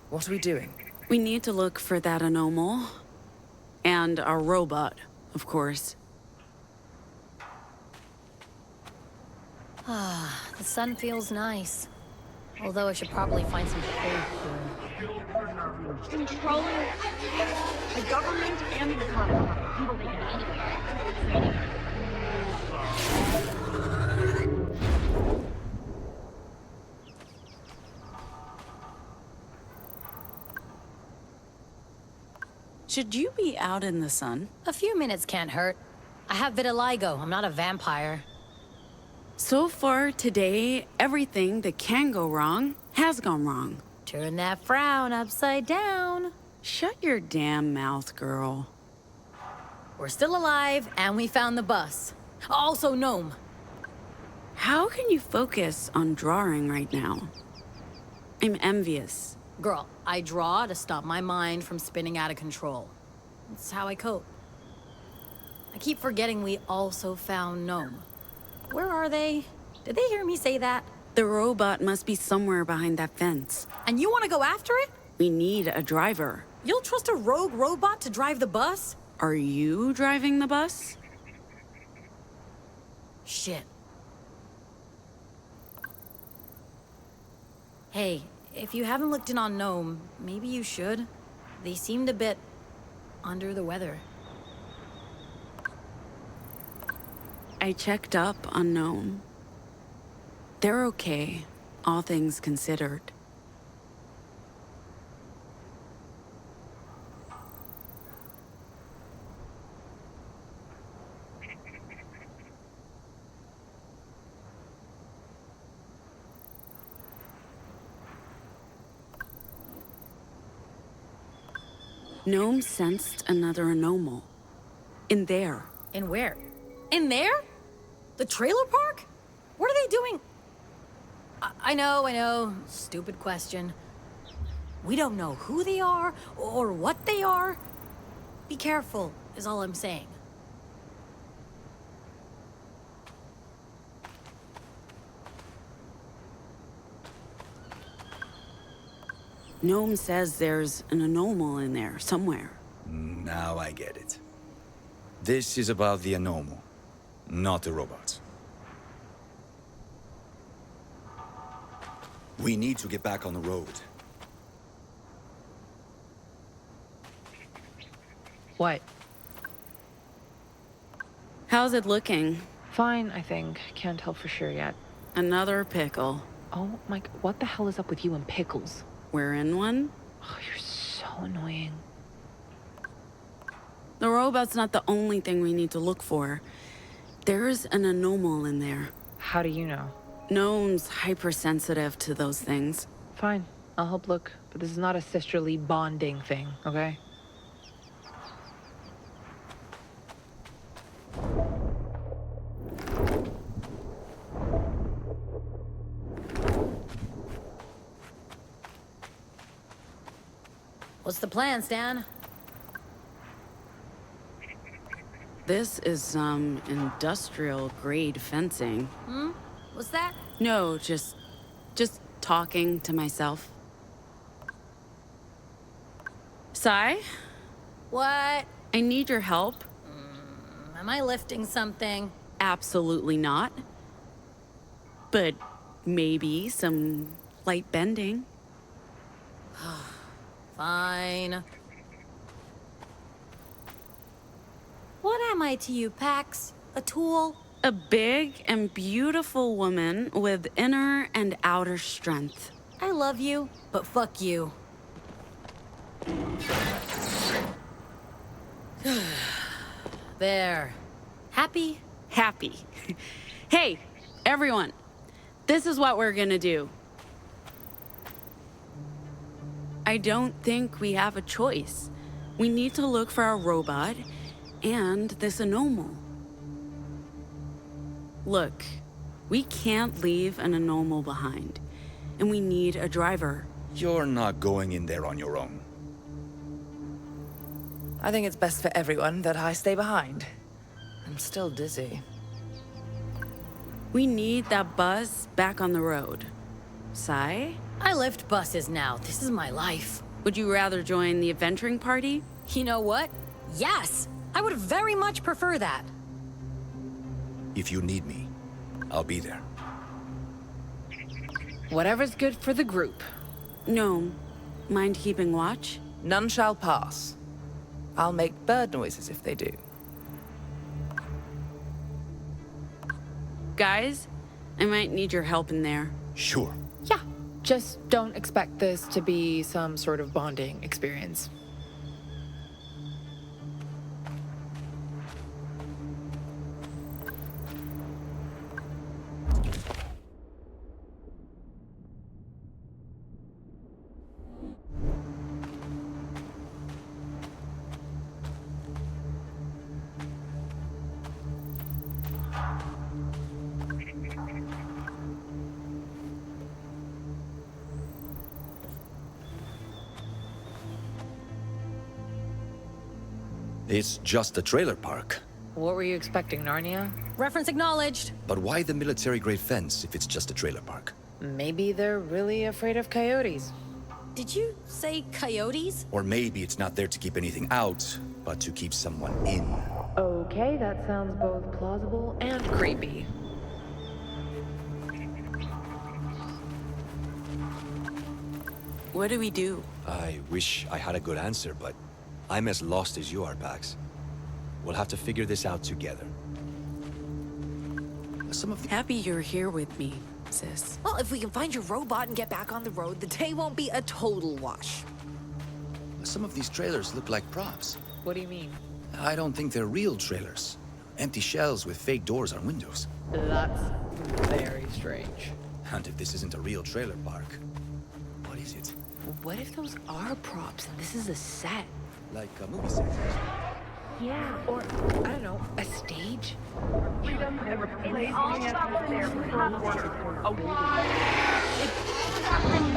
what are we doing? We need to look for that anomal. And our robot, of course. The sun feels nice. Although I should probably find some shade soon. Controlling the government and the economy. You will make it anywhere. Should you be out in the sun? A few minutes can't hurt. I have vitiligo. I'm not a vampire. So far today, everything that can go wrong has gone wrong. Turn that frown upside down. Shut your damn mouth, girl. We're still alive, and we found the bus. Also, Gnome. How can you focus on drawing right now? I'm envious. Girl, I draw to stop my mind from spinning out of control. That's how I cope. I keep forgetting we also found Gnome. Where are they? Did they hear me say that? The robot must be somewhere behind that fence. And you want to go after it? We need a driver. You'll trust a rogue robot to drive the bus? Are you driving the bus? Shit. Hey, if you haven't looked in on Gnome, maybe you should. They seemed a bit under the weather. I checked up on Gnome. They're okay, all things considered. Gnome sensed another anomal. In there. In where? In there? The trailer park? What are they doing? I know. Stupid question. We don't know who they are or what they are. Be careful, is all I'm saying. Gnome says there's an anomal in there somewhere. Now I get it. This is about the anomal, not the robots. We need to get back on the road. What? How's it looking? Fine, I think. Can't tell for sure yet. Another pickle. Oh, Mike, what the hell is up with you and pickles? We're in one? Oh, you're so annoying. The robot's not the only thing we need to look for. There's an anomal in there. How do you know? Gnome's hypersensitive to those things. Fine, I'll help look, but this is not a sisterly bonding thing, okay? What's the plan, Stan? This is some industrial-grade fencing. What's that? No, just talking to myself. Sai, What? I need your help. Am I lifting something? Absolutely not. But maybe some light bending. Fine. What am I to you, Pax? A tool? A big and beautiful woman with inner and outer strength. I love you, but fuck you. There. Happy? Happy. Hey, everyone. This is what we're gonna do. I don't think we have a choice. We need to look for our robot and this anomal. Look, we can't leave an anomal behind, and we need a driver. You're not going in there on your own. I think it's best for everyone that I stay behind. I'm still dizzy. We need that bus back on the road. Sai? I lift buses now. This is my life. Would you rather join the adventuring party? You know what? Yes! I would very much prefer that. If you need me, I'll be there. Whatever's good for the group. No. Mind keeping watch? None shall pass. I'll make bird noises if they do. Guys, I might need your help in there. Sure. Yeah, just don't expect this to be some sort of bonding experience. It's just a trailer park. What were you expecting, Narnia? Reference acknowledged. But why the military-grade fence if it's just a trailer park? Maybe they're really afraid of coyotes. Did you say coyotes? Or maybe it's not there to keep anything out, but to keep someone in. Okay, that sounds both plausible and creepy. What do we do? I wish I had a good answer, but I'm as lost as you are, Pax. We'll have to figure this out together. Some of the... Happy you're here with me, sis. Well, if we can find your robot and get back on the road, the day won't be a total wash. Some of these trailers look like props. What do you mean? I don't think they're real trailers. Empty shells with fake doors on windows. That's very strange. And if this isn't a real trailer park, what is it? What if those are props and this is a set? Like a movie set? Yeah, or, I don't know, a stage? Freedom and replace their world order. A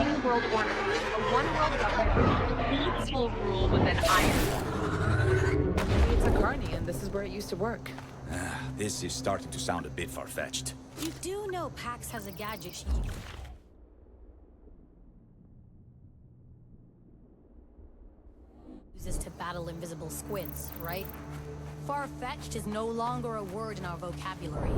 new world order. A one-world government peaceful rule with an iron. Maybe it's a carny and this is where it used to work. This is starting to sound a bit far-fetched. You do know Pax has a gadget she uses to battle invisible squids, right? Far-fetched is no longer a word in our vocabulary.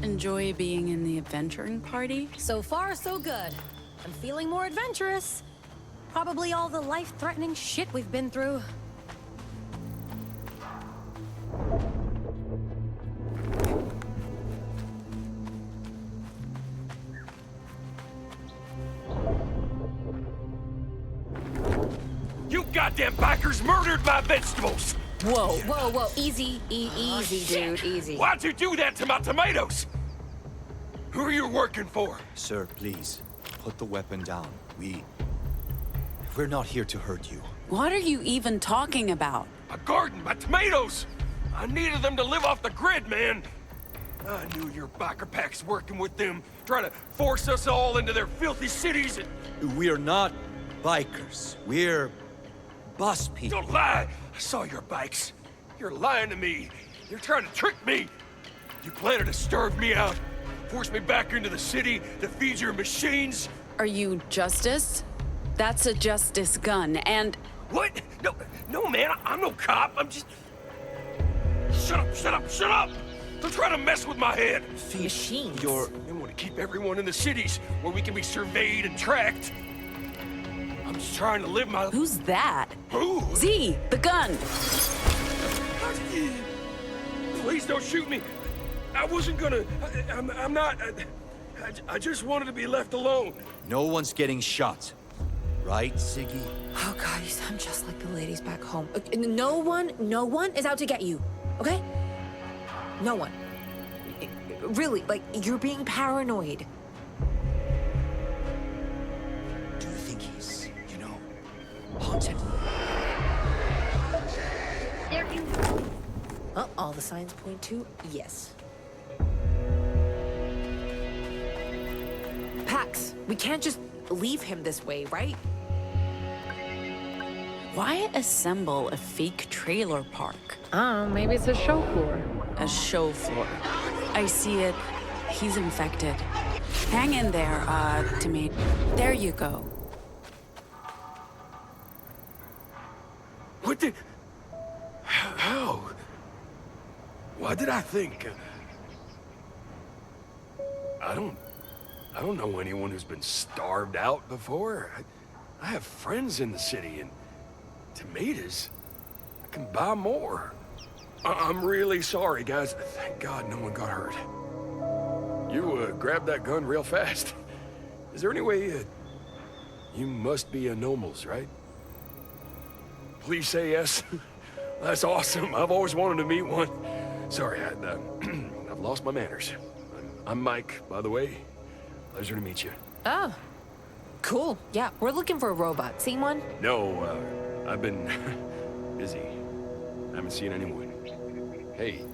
Enjoy being in the adventuring party? So far, so good. I'm feeling more adventurous. Probably all the life-threatening shit we've been through. You goddamn bikers murdered my vegetables! Whoa. Whoa, whoa, easy, easy, dude, easy. Why'd you do that to my tomatoes? Who are you working for? Sir, please, put the weapon down. We're not here to hurt you. What are you even talking about? My garden, my tomatoes! I needed them to live off the grid, man! I knew your biker pack's working with them, trying to force us all into their filthy cities and... We're not bikers. We're bus people. Don't lie! I saw your bikes. You're lying to me. You're trying to trick me. You planted to starve me out, force me back into the city to feed your machines. Are you Justice? That's a Justice gun, and... What? No, man, I'm no cop. I'm just... Shut up! Don't try to mess with my head. Machines? They want to keep everyone in the cities where we can be surveyed and tracked. I'm just trying to live my... Who's that? Who? Z, the gun! Please don't shoot me. I wasn't gonna... I'm not... I just wanted to be left alone. No one's getting shot. Right, Ziggy? Oh god, you sound just like the ladies back home. No one is out to get you, okay? No one. Really, like, you're being paranoid. Do you think he's, haunted? Well, all the signs point to yes. Pax, we can't just leave him this way, right? Why assemble a fake trailer park? Oh, maybe it's a show floor. A show floor. I see it. He's infected. Hang in there, tomato. There you go. What did... How? Why did I think... I don't know anyone who's been starved out before. I have friends in the city, and tomatoes, I can buy more. I'm really sorry, guys. Thank God no one got hurt. You grabbed that gun real fast. Is there any way... you must be anomals, right? Please say yes. That's awesome. I've always wanted to meet one. Sorry, I've I've lost my manners. I'm Mike, by the way. Pleasure to meet you. Oh, cool. Yeah, we're looking for a robot. Seen one? No, I've been busy. Haven't seen anyone. Hey,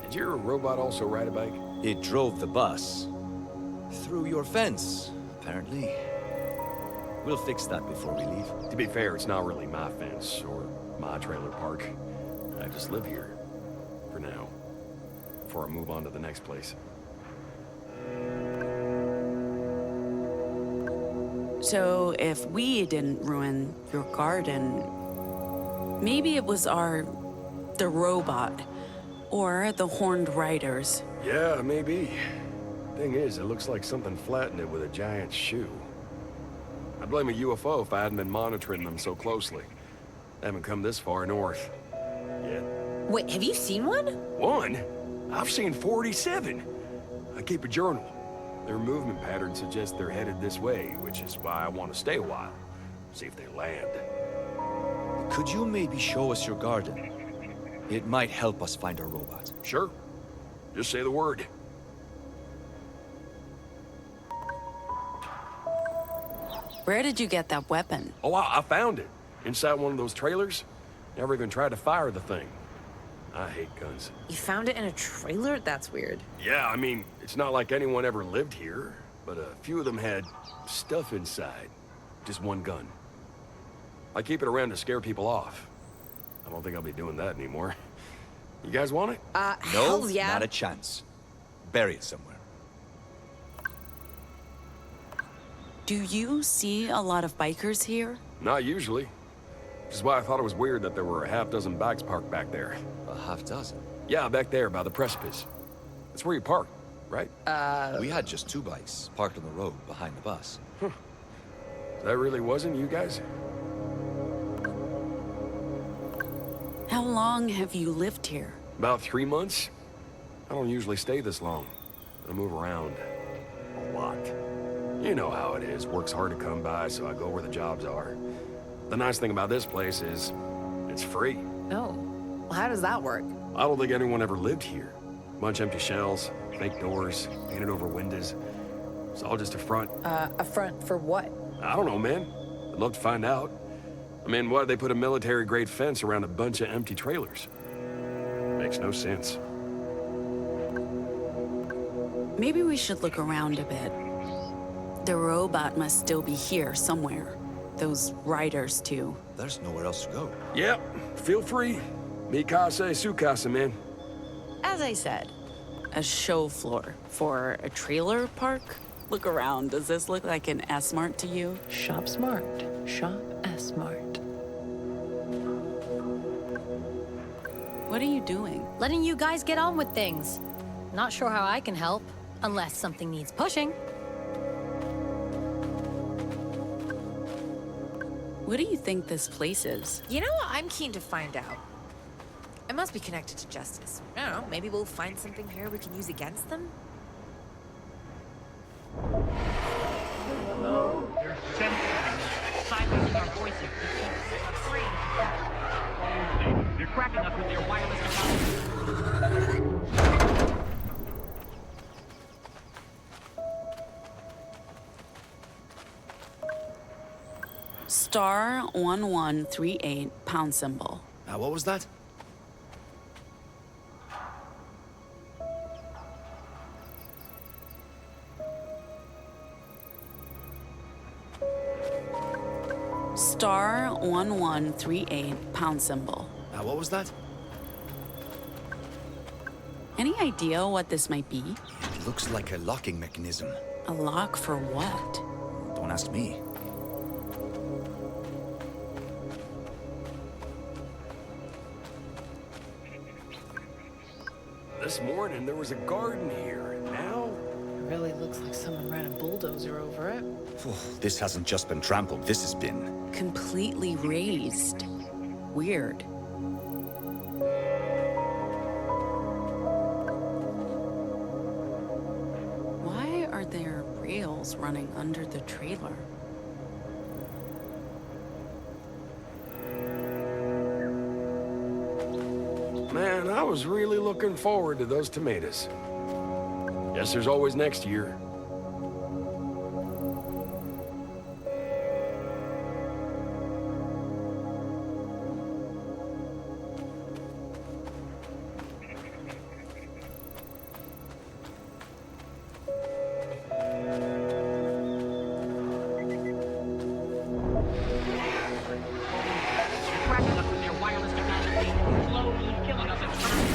did your robot also ride a bike? It drove the bus. Through your fence, apparently. We'll fix that before we leave. To be fair, it's not really my fence or my trailer park. I just live here. For now. Before I move on to the next place. So if we didn't ruin your garden, maybe it was the robot, or the horned riders. Yeah, maybe. Thing is, it looks like something flattened it with a giant shoe. I'd blame a UFO if I hadn't been monitoring them so closely. They haven't come this far north. Yet. Wait, have you seen one? One? I've seen 47. I keep a journal. Their movement pattern suggests they're headed this way, which is why I want to stay a while. See if they land. Could you maybe show us your garden? It might help us find our robot. Sure. Just say the word. Where did you get that weapon? Oh, I found it. Inside one of those trailers. Never even tried to fire the thing. I hate guns. You found it in a trailer? That's weird. Yeah, I mean, it's not like anyone ever lived here, but a few of them had stuff inside. Just one gun. I keep it around to scare people off. I don't think I'll be doing that anymore. You guys want it? No, hell yeah. not a chance. Bury it somewhere. Do you see a lot of bikers here? Not usually. Which is why I thought it was weird that there were a half-dozen bikes parked back there. A half-dozen? Yeah, back there by the precipice. That's where you parked, right? We had just 2 bikes parked on the road behind the bus. Huh. That really wasn't you guys? How long have you lived here? About 3 months. I don't usually stay this long. I move around a lot. You know how it is. Work's hard to come by, so I go where the jobs are. The nice thing about this place is it's free. Oh. Well, how does that work? I don't think anyone ever lived here. Bunch of empty shells, fake doors, painted over windows. It's all just a front. A front for what? I don't know, man. I'd love to find out. I mean, why'd they put a military-grade fence around a bunch of empty trailers? Makes no sense. Maybe we should look around a bit. The robot must still be here somewhere. Those riders, too. There's nowhere else to go. Yep, feel free. Mikase sukase, man. As I said, a show floor for a trailer park? Look around. Does this look like an S-Mart to you? Shop smart. Shop S-Mart. What are you doing? Letting you guys get on with things. Not sure how I can help, unless something needs pushing. What do you think this place is? You know what? I'm keen to find out. It must be connected to justice. I don't know, maybe we'll find something here we can use against them? Hello? They're censoring, silencing our voices to keep us afraid. They're tracking us with their wireless technology. Star 1138 pound symbol. What was that? Star 1138 pound symbol. What was that? Any idea what this might be? It looks like a locking mechanism. A lock for what? Don't ask me. This morning, there was a garden here, and now... It really looks like someone ran a bulldozer over it. This hasn't just been trampled, this has been... Completely raised. Weird. Why are there rails running under the trailer? Man, I was really looking forward to those tomatoes. Guess there's always next year. Tracking us with their wireless technology, slowly killing us in turn.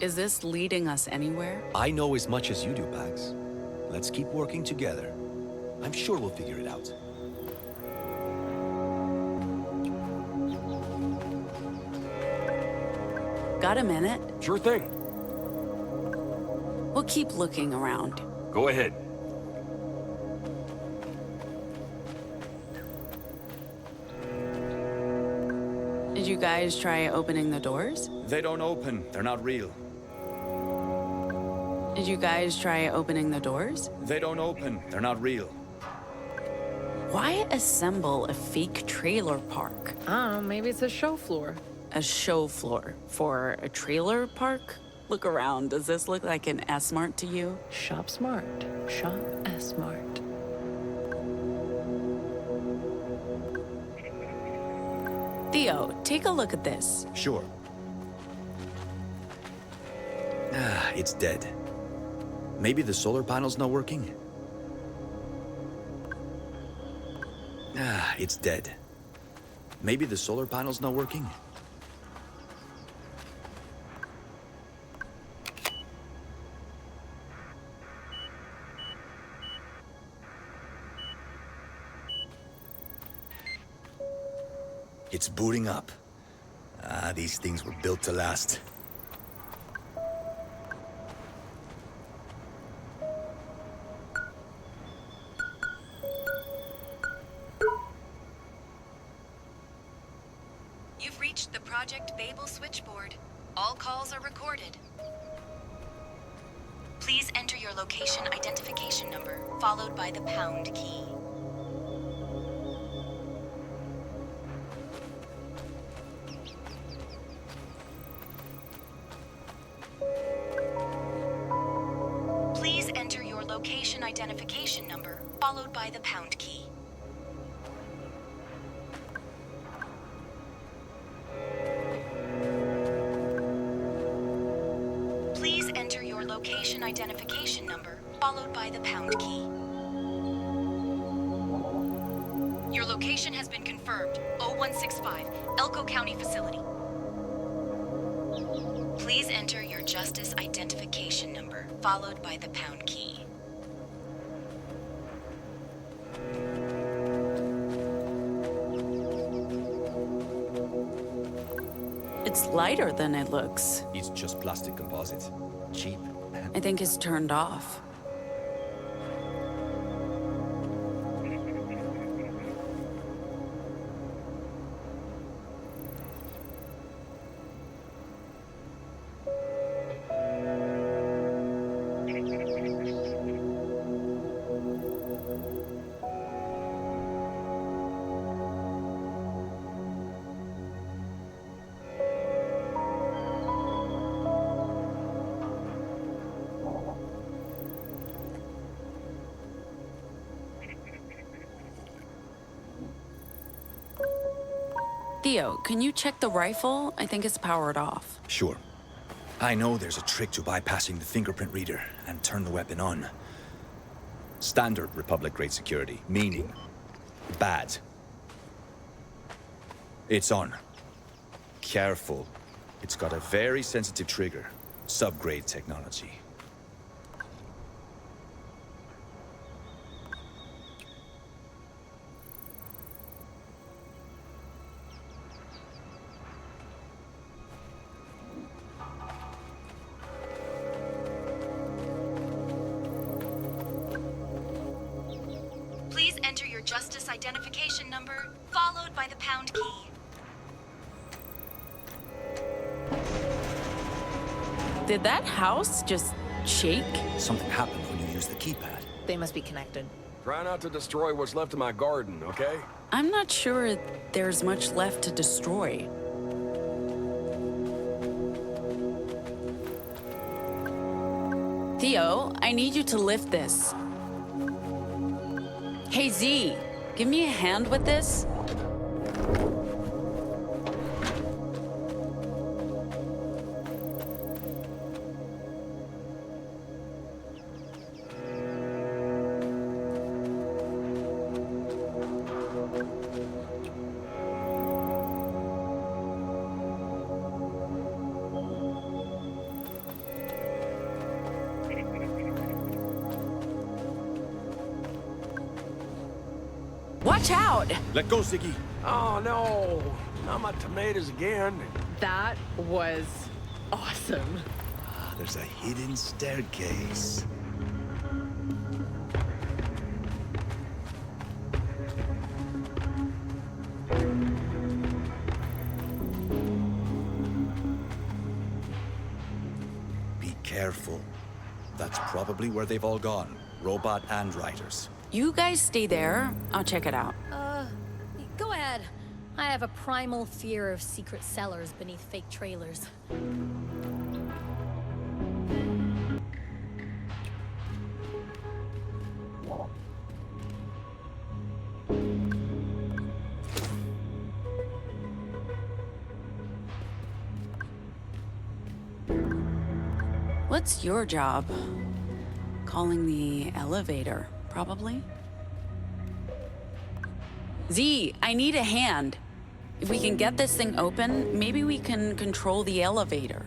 Is this leading us anywhere? I know as much as you do, Pax. Let's keep working together. I'm sure we'll figure it out. Got a minute? Sure thing. We'll keep looking around. Go ahead. Did you guys try opening the doors? They don't open. They're not real. Did you guys try opening the doors? They don't open. They're not real. Why assemble a fake trailer park? Maybe it's a show floor. A show floor for a trailer park? Look around. Does this look like an S-Mart to you? Shop smart. Shop S-Mart. Theo, take a look at this. Sure. It's dead. Maybe the solar panel's not working? It's dead. Maybe the solar panel's not working? It's booting up. These things were built to last. You've reached the Project Babel switchboard. All calls are recorded. Please enter your location identification number, followed by the pound key. Please enter your location identification number, followed by the pound key. Please enter your location identification number, followed by the pound key. Your location has been confirmed. 0165, Elko County Facility. Please enter your Justice identification number, followed by the pound key. It's lighter than it looks. It's just plastic composite. Cheap. I think it's turned off. Theo, can you check the rifle? I think it's powered off. Sure. I know there's a trick to bypassing the fingerprint reader and turn the weapon on. Standard Republic-grade security, meaning bad. It's on. Careful. It's got a very sensitive trigger. Subgrade technology. Please enter your Justice identification number, followed by the pound key. Did that house just shake? Something happened when you used the keypad. They must be connected. Try not to destroy what's left of my garden, okay? I'm not sure there's much left to destroy. Theo, I need you to lift this. Hey, Z, give me a hand with this. Watch out! Let go, Ziggy. Oh, no. Not my tomatoes again. That was awesome. There's a hidden staircase. Be careful. That's probably where they've all gone. Robot and riders. You guys stay there. I'll check it out. Go ahead. I have a primal fear of secret cellars beneath fake trailers. What's your job? Calling the elevator, probably? Z, I need a hand. If we can get this thing open, maybe we can control the elevator.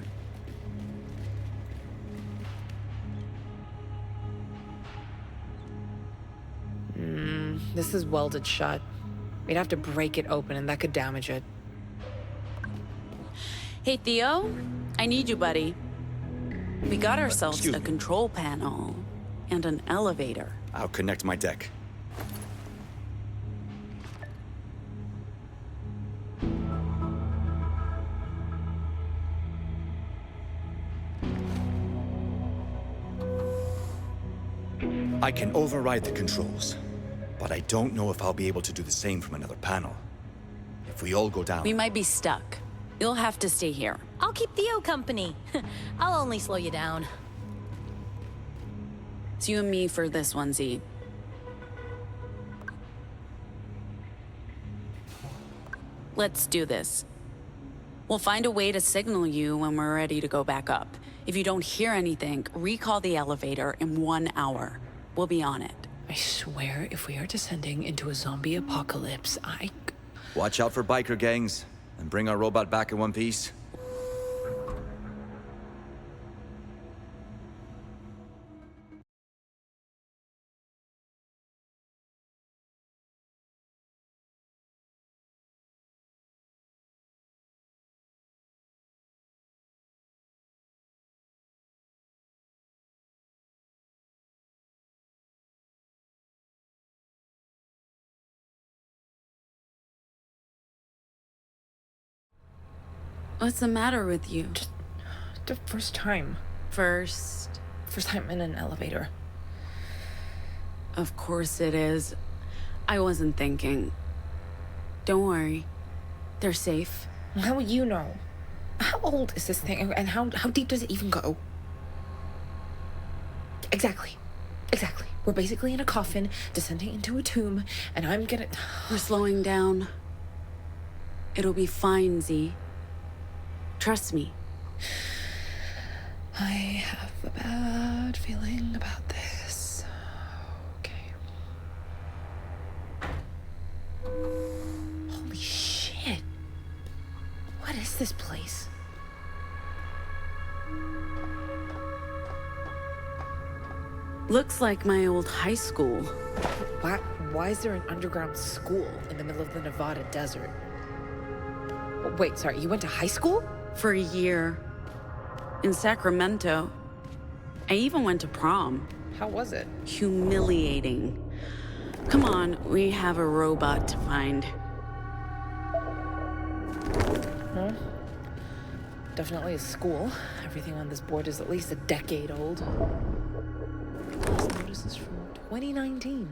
This is welded shut. We'd have to break it open, and that could damage it. Hey, Theo, I need you, buddy. We got ourselves Excuse a me. control panel and an elevator. I'll connect my deck. I can override the controls, but I don't know if I'll be able to do the same from another panel. If we all go down... We might be stuck. You'll have to stay here. I'll keep Theo company. I'll only slow you down. It's you and me for this one, Z. Let's do this. We'll find a way to signal you when we're ready to go back up. If you don't hear anything, recall the elevator in 1 hour. We'll be on it. I swear, if we are descending into a zombie apocalypse, Watch out for biker gangs, and bring our robot back in one piece. What's the matter with you? just the first time. First, First time in an elevator. of course it is. I wasn't thinking. Don't worry. They're safe. How will you know? How old is this thing, and how deep does it even go? Exactly. We're basically in a coffin, descending into a tomb, and I'm gonna... We're slowing down. It'll be fine, Z. Trust me. I have a bad feeling about this. Okay. Holy shit. What is this place? Looks like my old high school. Why is there an underground school in the middle of the Nevada desert? Wait, sorry, you went to high school? For a year. In Sacramento. I even went to prom. How was it? Humiliating. Come on, we have a robot to find. Huh? Definitely a school. Everything on this board is at least a decade old. Last notice is from 2019.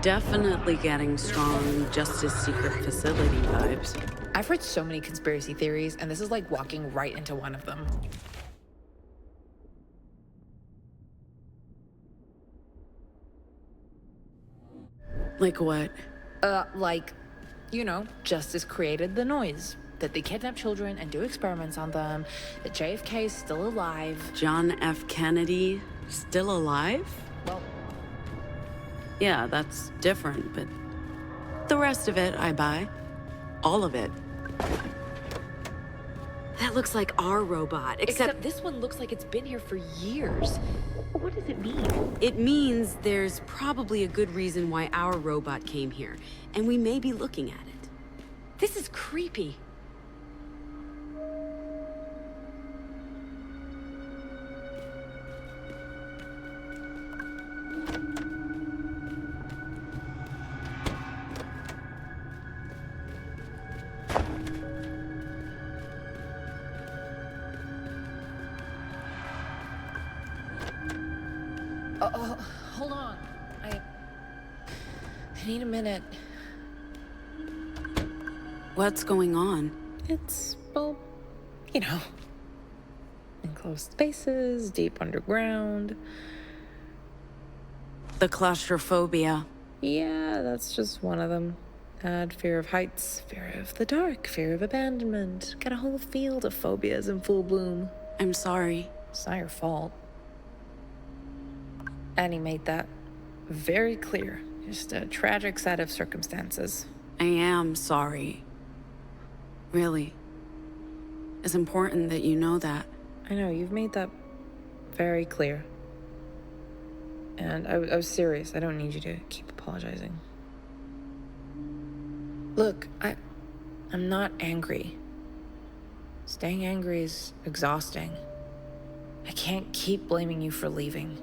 Definitely getting strong Justice Secret Facility vibes. I've heard so many conspiracy theories, and this is like walking right into one of them. Like what? Like, you know, Justice created the noise. That they kidnap children and do experiments on them. That JFK is still alive. John F. Kennedy still alive? Well, yeah, that's different, but the rest of it I buy. All of it. That looks like our robot, except this one looks like it's been here for years. What does it mean? It means there's probably a good reason why our robot came here, and we may be looking at it. This is creepy. Hold on. I need a minute. What's going on? It's, well, you know, enclosed spaces, deep underground. The claustrophobia. Yeah, that's just one of them. Add fear of heights, fear of the dark, fear of abandonment. Got a whole field of phobias in full bloom. I'm sorry. It's not your fault. Annie made that very clear. Just a tragic set of circumstances. I am sorry. Really. It's important that you know that. I know, you've made that very clear. And I was serious. I don't need you to keep apologizing. Look, I'm not angry. Staying angry is exhausting. I can't keep blaming you for leaving.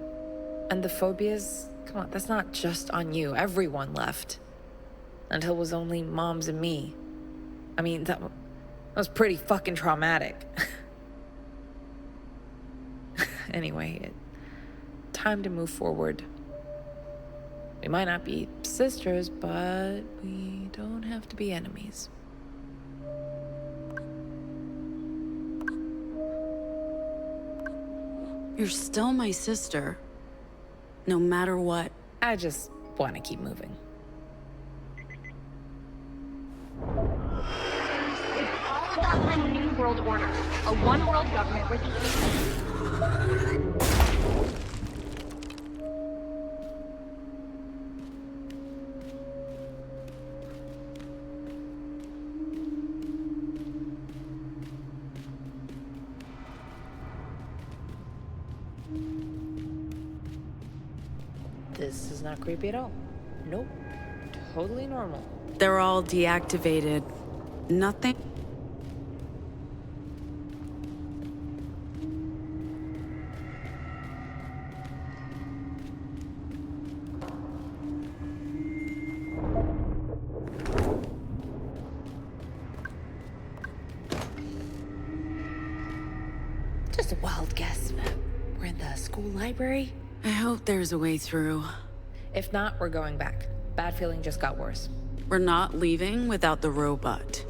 And the phobias, come on, that's not just on you. Everyone left. Until it was only moms and me. I mean, that was pretty fucking traumatic. Anyway, time to move forward. We might not be sisters, but we don't have to be enemies. You're still my sister. No matter what. I just want to keep moving. It's all about the New World Order. A one-world government where This is not creepy at all. Nope. Totally normal. They're all deactivated. Nothing. Just a wild guess. We're in the school library? I hope there's a way through. If not, we're going back. Bad feeling just got worse. We're not leaving without the robot.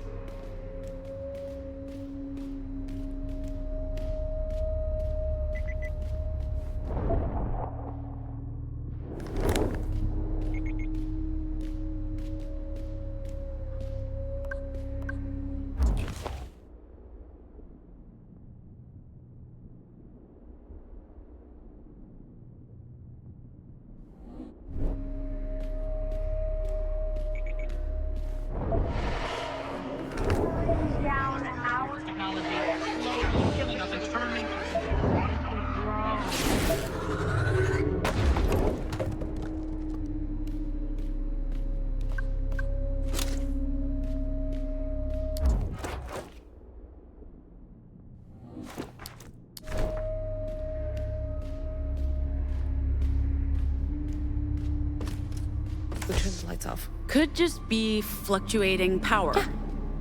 We'll turn the lights off. Could just be fluctuating power.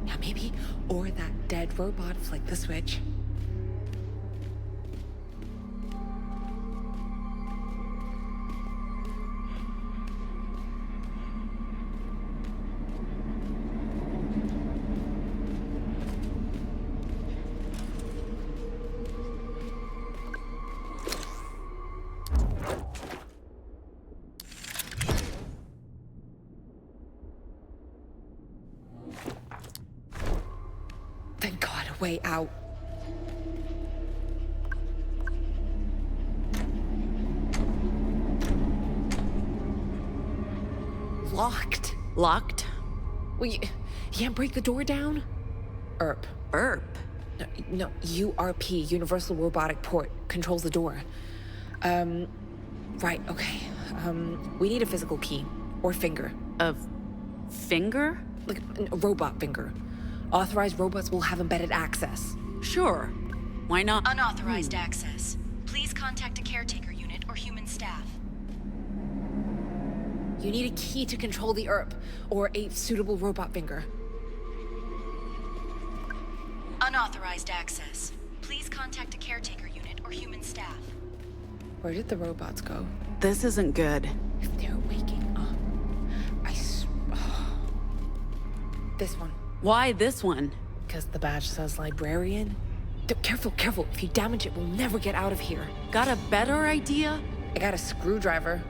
Yeah, maybe. Or that dead robot flicked the switch. Thank God, a way out. Locked. Locked? Well, you can't break the door down? ERP. ERP? No, URP, Universal Robotic Port, controls the door. Right, okay. We need a physical key. Or finger. A finger? Like a robot finger. Authorized robots will have embedded access. Sure. Why not? Unauthorized access. Please contact a caretaker unit or human staff. You need a key to control the ERP, or a suitable robot finger. Unauthorized access. Please contact a caretaker unit or human staff. Where did the robots go? This isn't good. If they're waking up, This one. Why this one? Because the badge says librarian. Careful, careful. If you damage it, we'll never get out of here. Got a better idea? I got a screwdriver.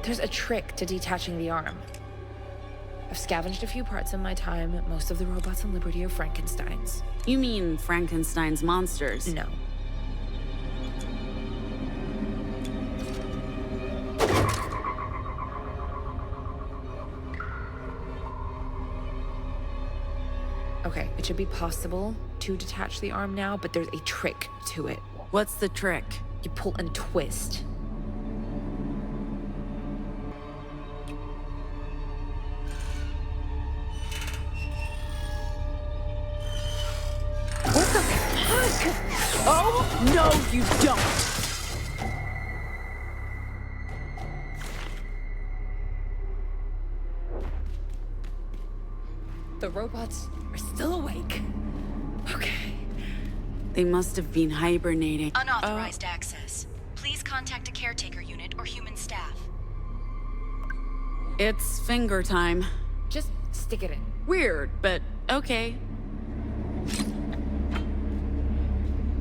There's a trick to detaching the arm. I've scavenged a few parts in my time. Most of the robots in Liberty are Frankenstein's. You mean Frankenstein's monsters? No. Okay, it should be possible to detach the arm now, but there's a trick to it. What's the trick? You pull and twist. What the fuck? Oh, no, you don't! The robots are still awake. Okay. They must have been hibernating. Unauthorized access. Please contact a caretaker unit or human staff. It's finger time. Just stick it in. Weird, but okay.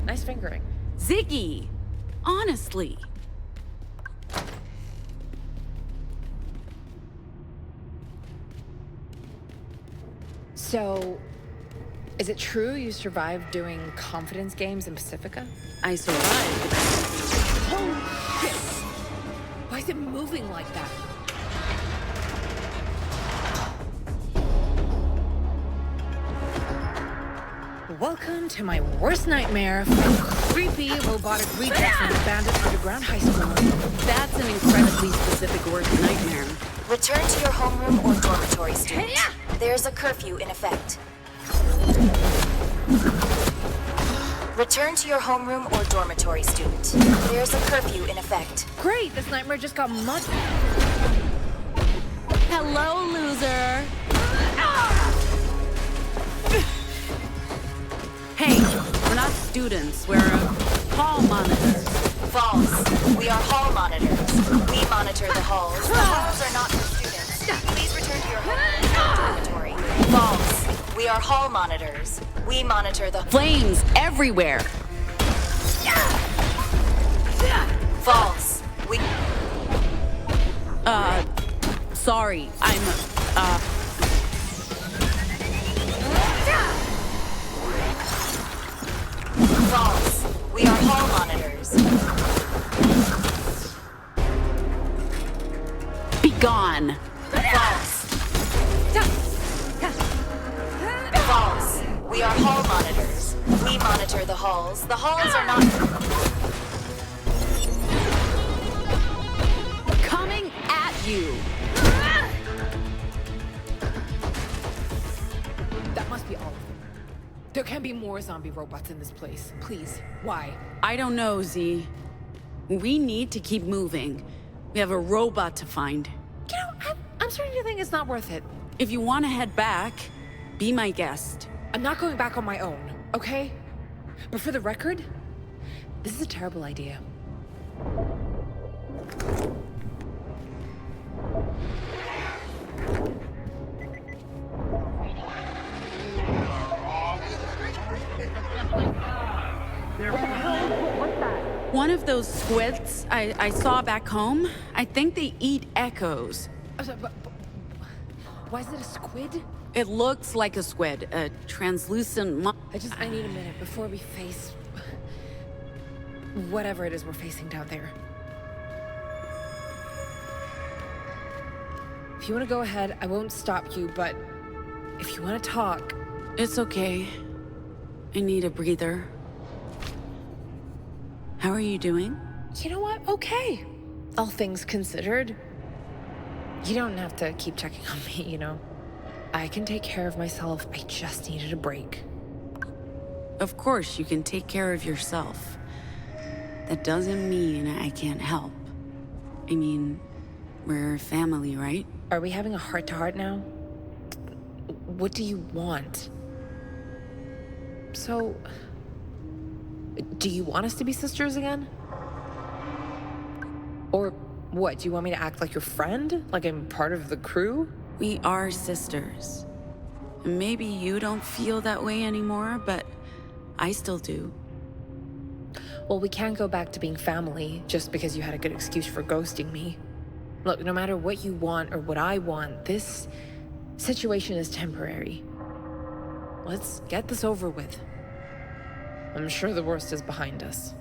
Nice fingering. Ziggy! Honestly. So, is it true you survived doing confidence games in Pacifica? I survived. Holy shit! Why is it moving like that? Welcome to my worst nightmare from creepy robotic rejects in an abandoned underground high school. That's an incredibly specific worst nightmare. Return to your homeroom or dormitory, student. There's a curfew in effect. Return to your homeroom or dormitory, student. There's a curfew in effect. Great, this nightmare just got much. Hello, loser. Hey, we're not students, we're hall monitors. False. We are hall monitors. We monitor the halls. The halls are not for students. Please return to your homeroom or dormitory. False. We are hall monitors. We monitor the Flames everywhere. False. We Sorry, I'm False. We are hall monitors. Be gone. False. False. We are hall monitors. We monitor the halls. The halls are not. Coming at you. That must be all of them. There can't be more zombie robots in this place. Please. Why? I don't know, Z. We need to keep moving. We have a robot to find. You know, I'm starting to think it's not worth it. If you want to head back, be my guest. I'm not going back on my own, okay? But for the record, this is a terrible idea. One of those squids I saw back home, I think they eat echoes. Why is it a squid? It looks like a squid, a translucent I need a minute before we face whatever it is we're facing down there. If you want to go ahead, I won't stop you, but if you want to talk... It's okay. I need a breather. How are you doing? You know what? Okay. All things considered. You don't have to keep checking on me, you know? I can take care of myself. I just needed a break. Of course, you can take care of yourself. That doesn't mean I can't help. I mean, we're family, right? Are we having a heart-to-heart now? What do you want? So, do you want us to be sisters again? Or what, do you want me to act like your friend? Like I'm part of the crew? We are sisters. Maybe you don't feel that way anymore, but I still do. Well, we can't go back to being family just because you had a good excuse for ghosting me. Look, no matter what you want or what I want, this situation is temporary. Let's get this over with. I'm sure the worst is behind us.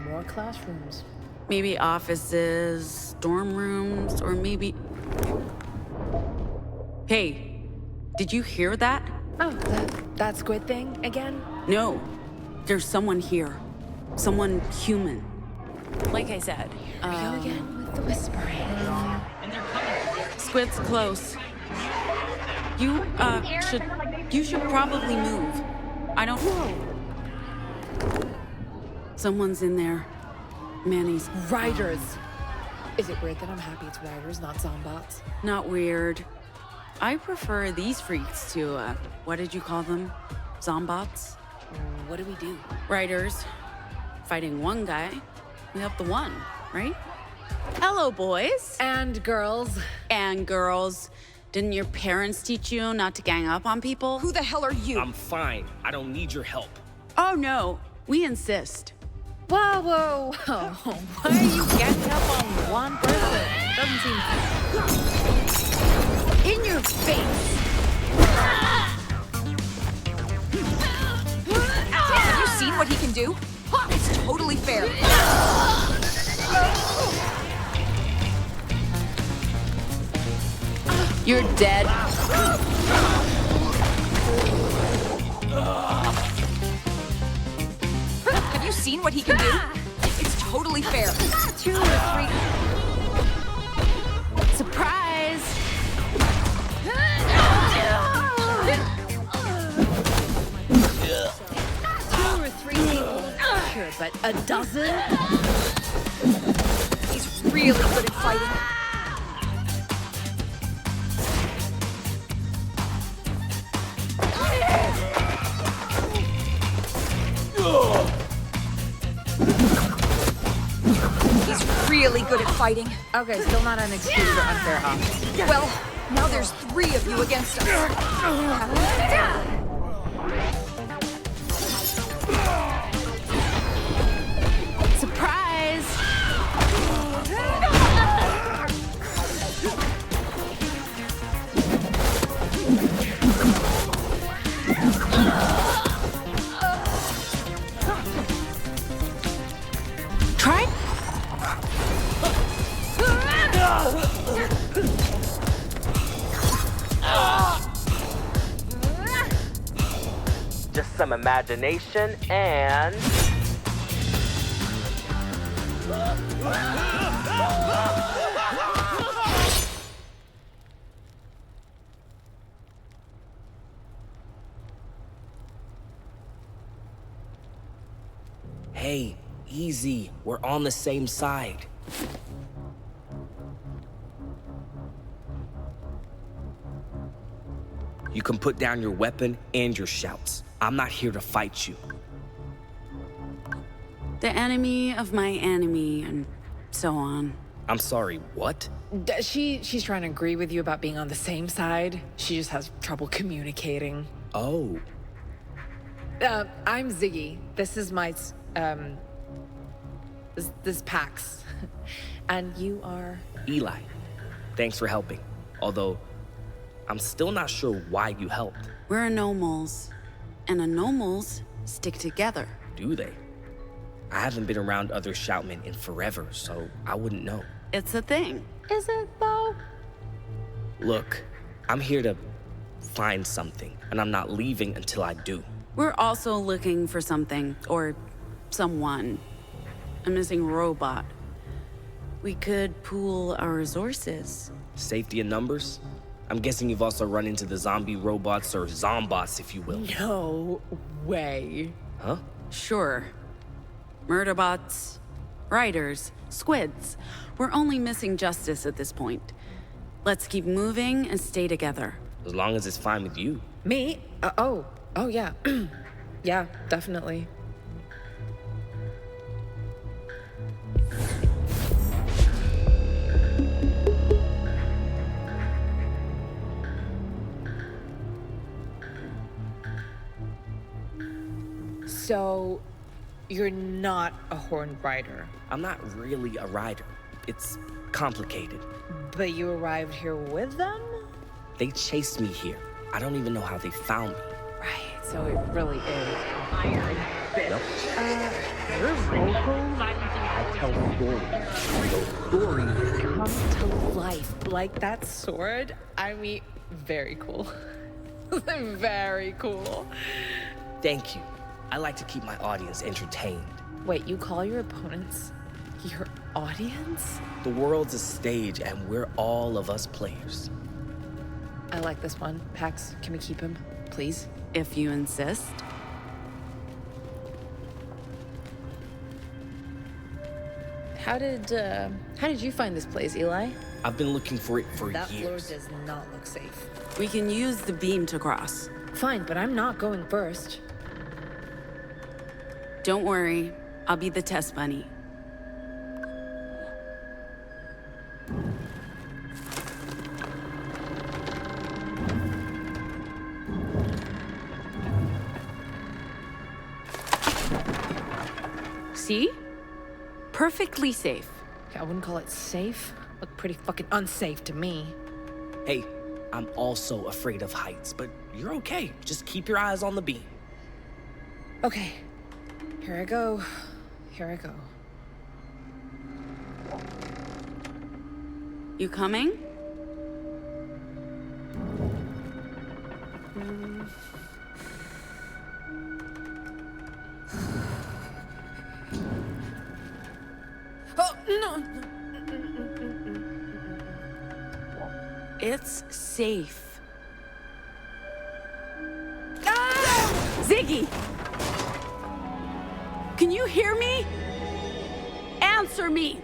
More classrooms. Maybe offices, dorm rooms, or maybe... Hey, did you hear that? Oh, that squid thing again? No, there's someone here. Someone human. Like I said, Here we go again with the whispering. Squid's close. You should probably move. I don't... Someone's in there. Manny's... Riders! Is it weird that I'm happy it's riders, not zombots? Not weird. I prefer these freaks to, what did you call them? Zombots? What do we do? Riders. Fighting one guy, we have the one, right? Hello, boys. And girls. And girls. Didn't your parents teach you not to gang up on people? Who the hell are you? I'm fine. I don't need your help. Oh, no. We insist. Whoa, whoa, whoa. Why are you ganging up on one person? Doesn't seem... In your face! Have you seen what he can do? It's totally fair. You're dead. Have you seen what he can do? It's totally fair. 2 or 3. Surprise! 2 or 3 people, sure, but a dozen? He's really good at fighting. He's really good at fighting. Okay, still not an excuse for unfair odds. Well, now there's 3 of you against us. Surprise! Try. Just some imagination and... Hey, easy. We're on the same side. You can put down your weapon and your shouts. I'm not here to fight you. The enemy of my enemy, and so on. I'm sorry, what? She's trying to agree with you about being on the same side. She just has trouble communicating. Oh. I'm Ziggy. This is my, this Pax. And you are? Eli. Thanks for helping. Although, I'm still not sure why you helped. We're anomals, and anomals stick together. Do they? I haven't been around other shoutmen in forever, so I wouldn't know. It's a thing. Is it, though? Look, I'm here to find something, and I'm not leaving until I do. We're also looking for something, or someone. A missing robot. We could pool our resources. Safety in numbers? I'm guessing you've also run into the zombie robots, or zombots, if you will. No way. Huh? Sure. Murderbots, riders, squids. We're only missing justice at this point. Let's keep moving and stay together. As long as it's fine with you. Me? Oh, yeah. Yeah, definitely. So, you're not a horned rider. I'm not really a rider. It's complicated. But you arrived here with them? They chased me here. I don't even know how they found me. Right, so it really is. Iron Fist. You're vocal? I tell stories. Those stories Come to life. Like that sword? I mean, very cool. Very cool. Thank you. I like to keep my audience entertained. Wait, you call your opponents your audience? The world's a stage, and we're all of us players. I like this one. Pax, can we keep him, please? If you insist. How did you find this place, Eli? I've been looking for it for That floor years. does not look safe. We can use the beam to cross. Fine, but I'm not going first. Don't worry, I'll be the test bunny. See? Perfectly safe. I wouldn't call it safe. Looked pretty fucking unsafe to me. Hey, I'm also afraid of heights, but you're okay. Just keep your eyes on the beam. Okay, here I go. Here I go. You coming? Oh, no! It's safe. Ah! Ziggy! Can you hear me? Answer me!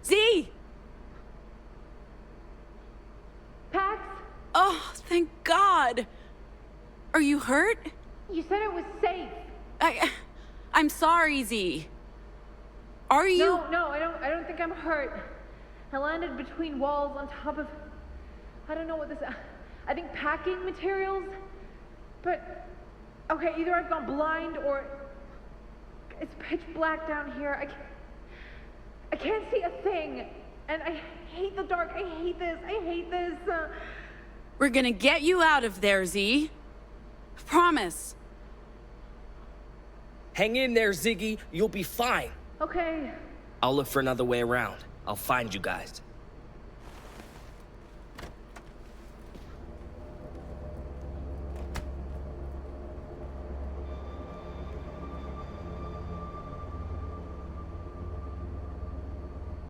Z! Pax, Oh, thank God! Are you hurt? you said it was safe. I'm sorry, Z. Are you? No, I don't think I'm hurt. I landed between walls on top of, I don't know what this, I think packing materials? But, okay, either I've gone blind or it's pitch black down here. I can't see a thing. And I hate the dark. I hate this. We're gonna get you out of there, Z. Promise. Hang in there, Ziggy. You'll be fine. Okay. I'll look for another way around. I'll find you guys.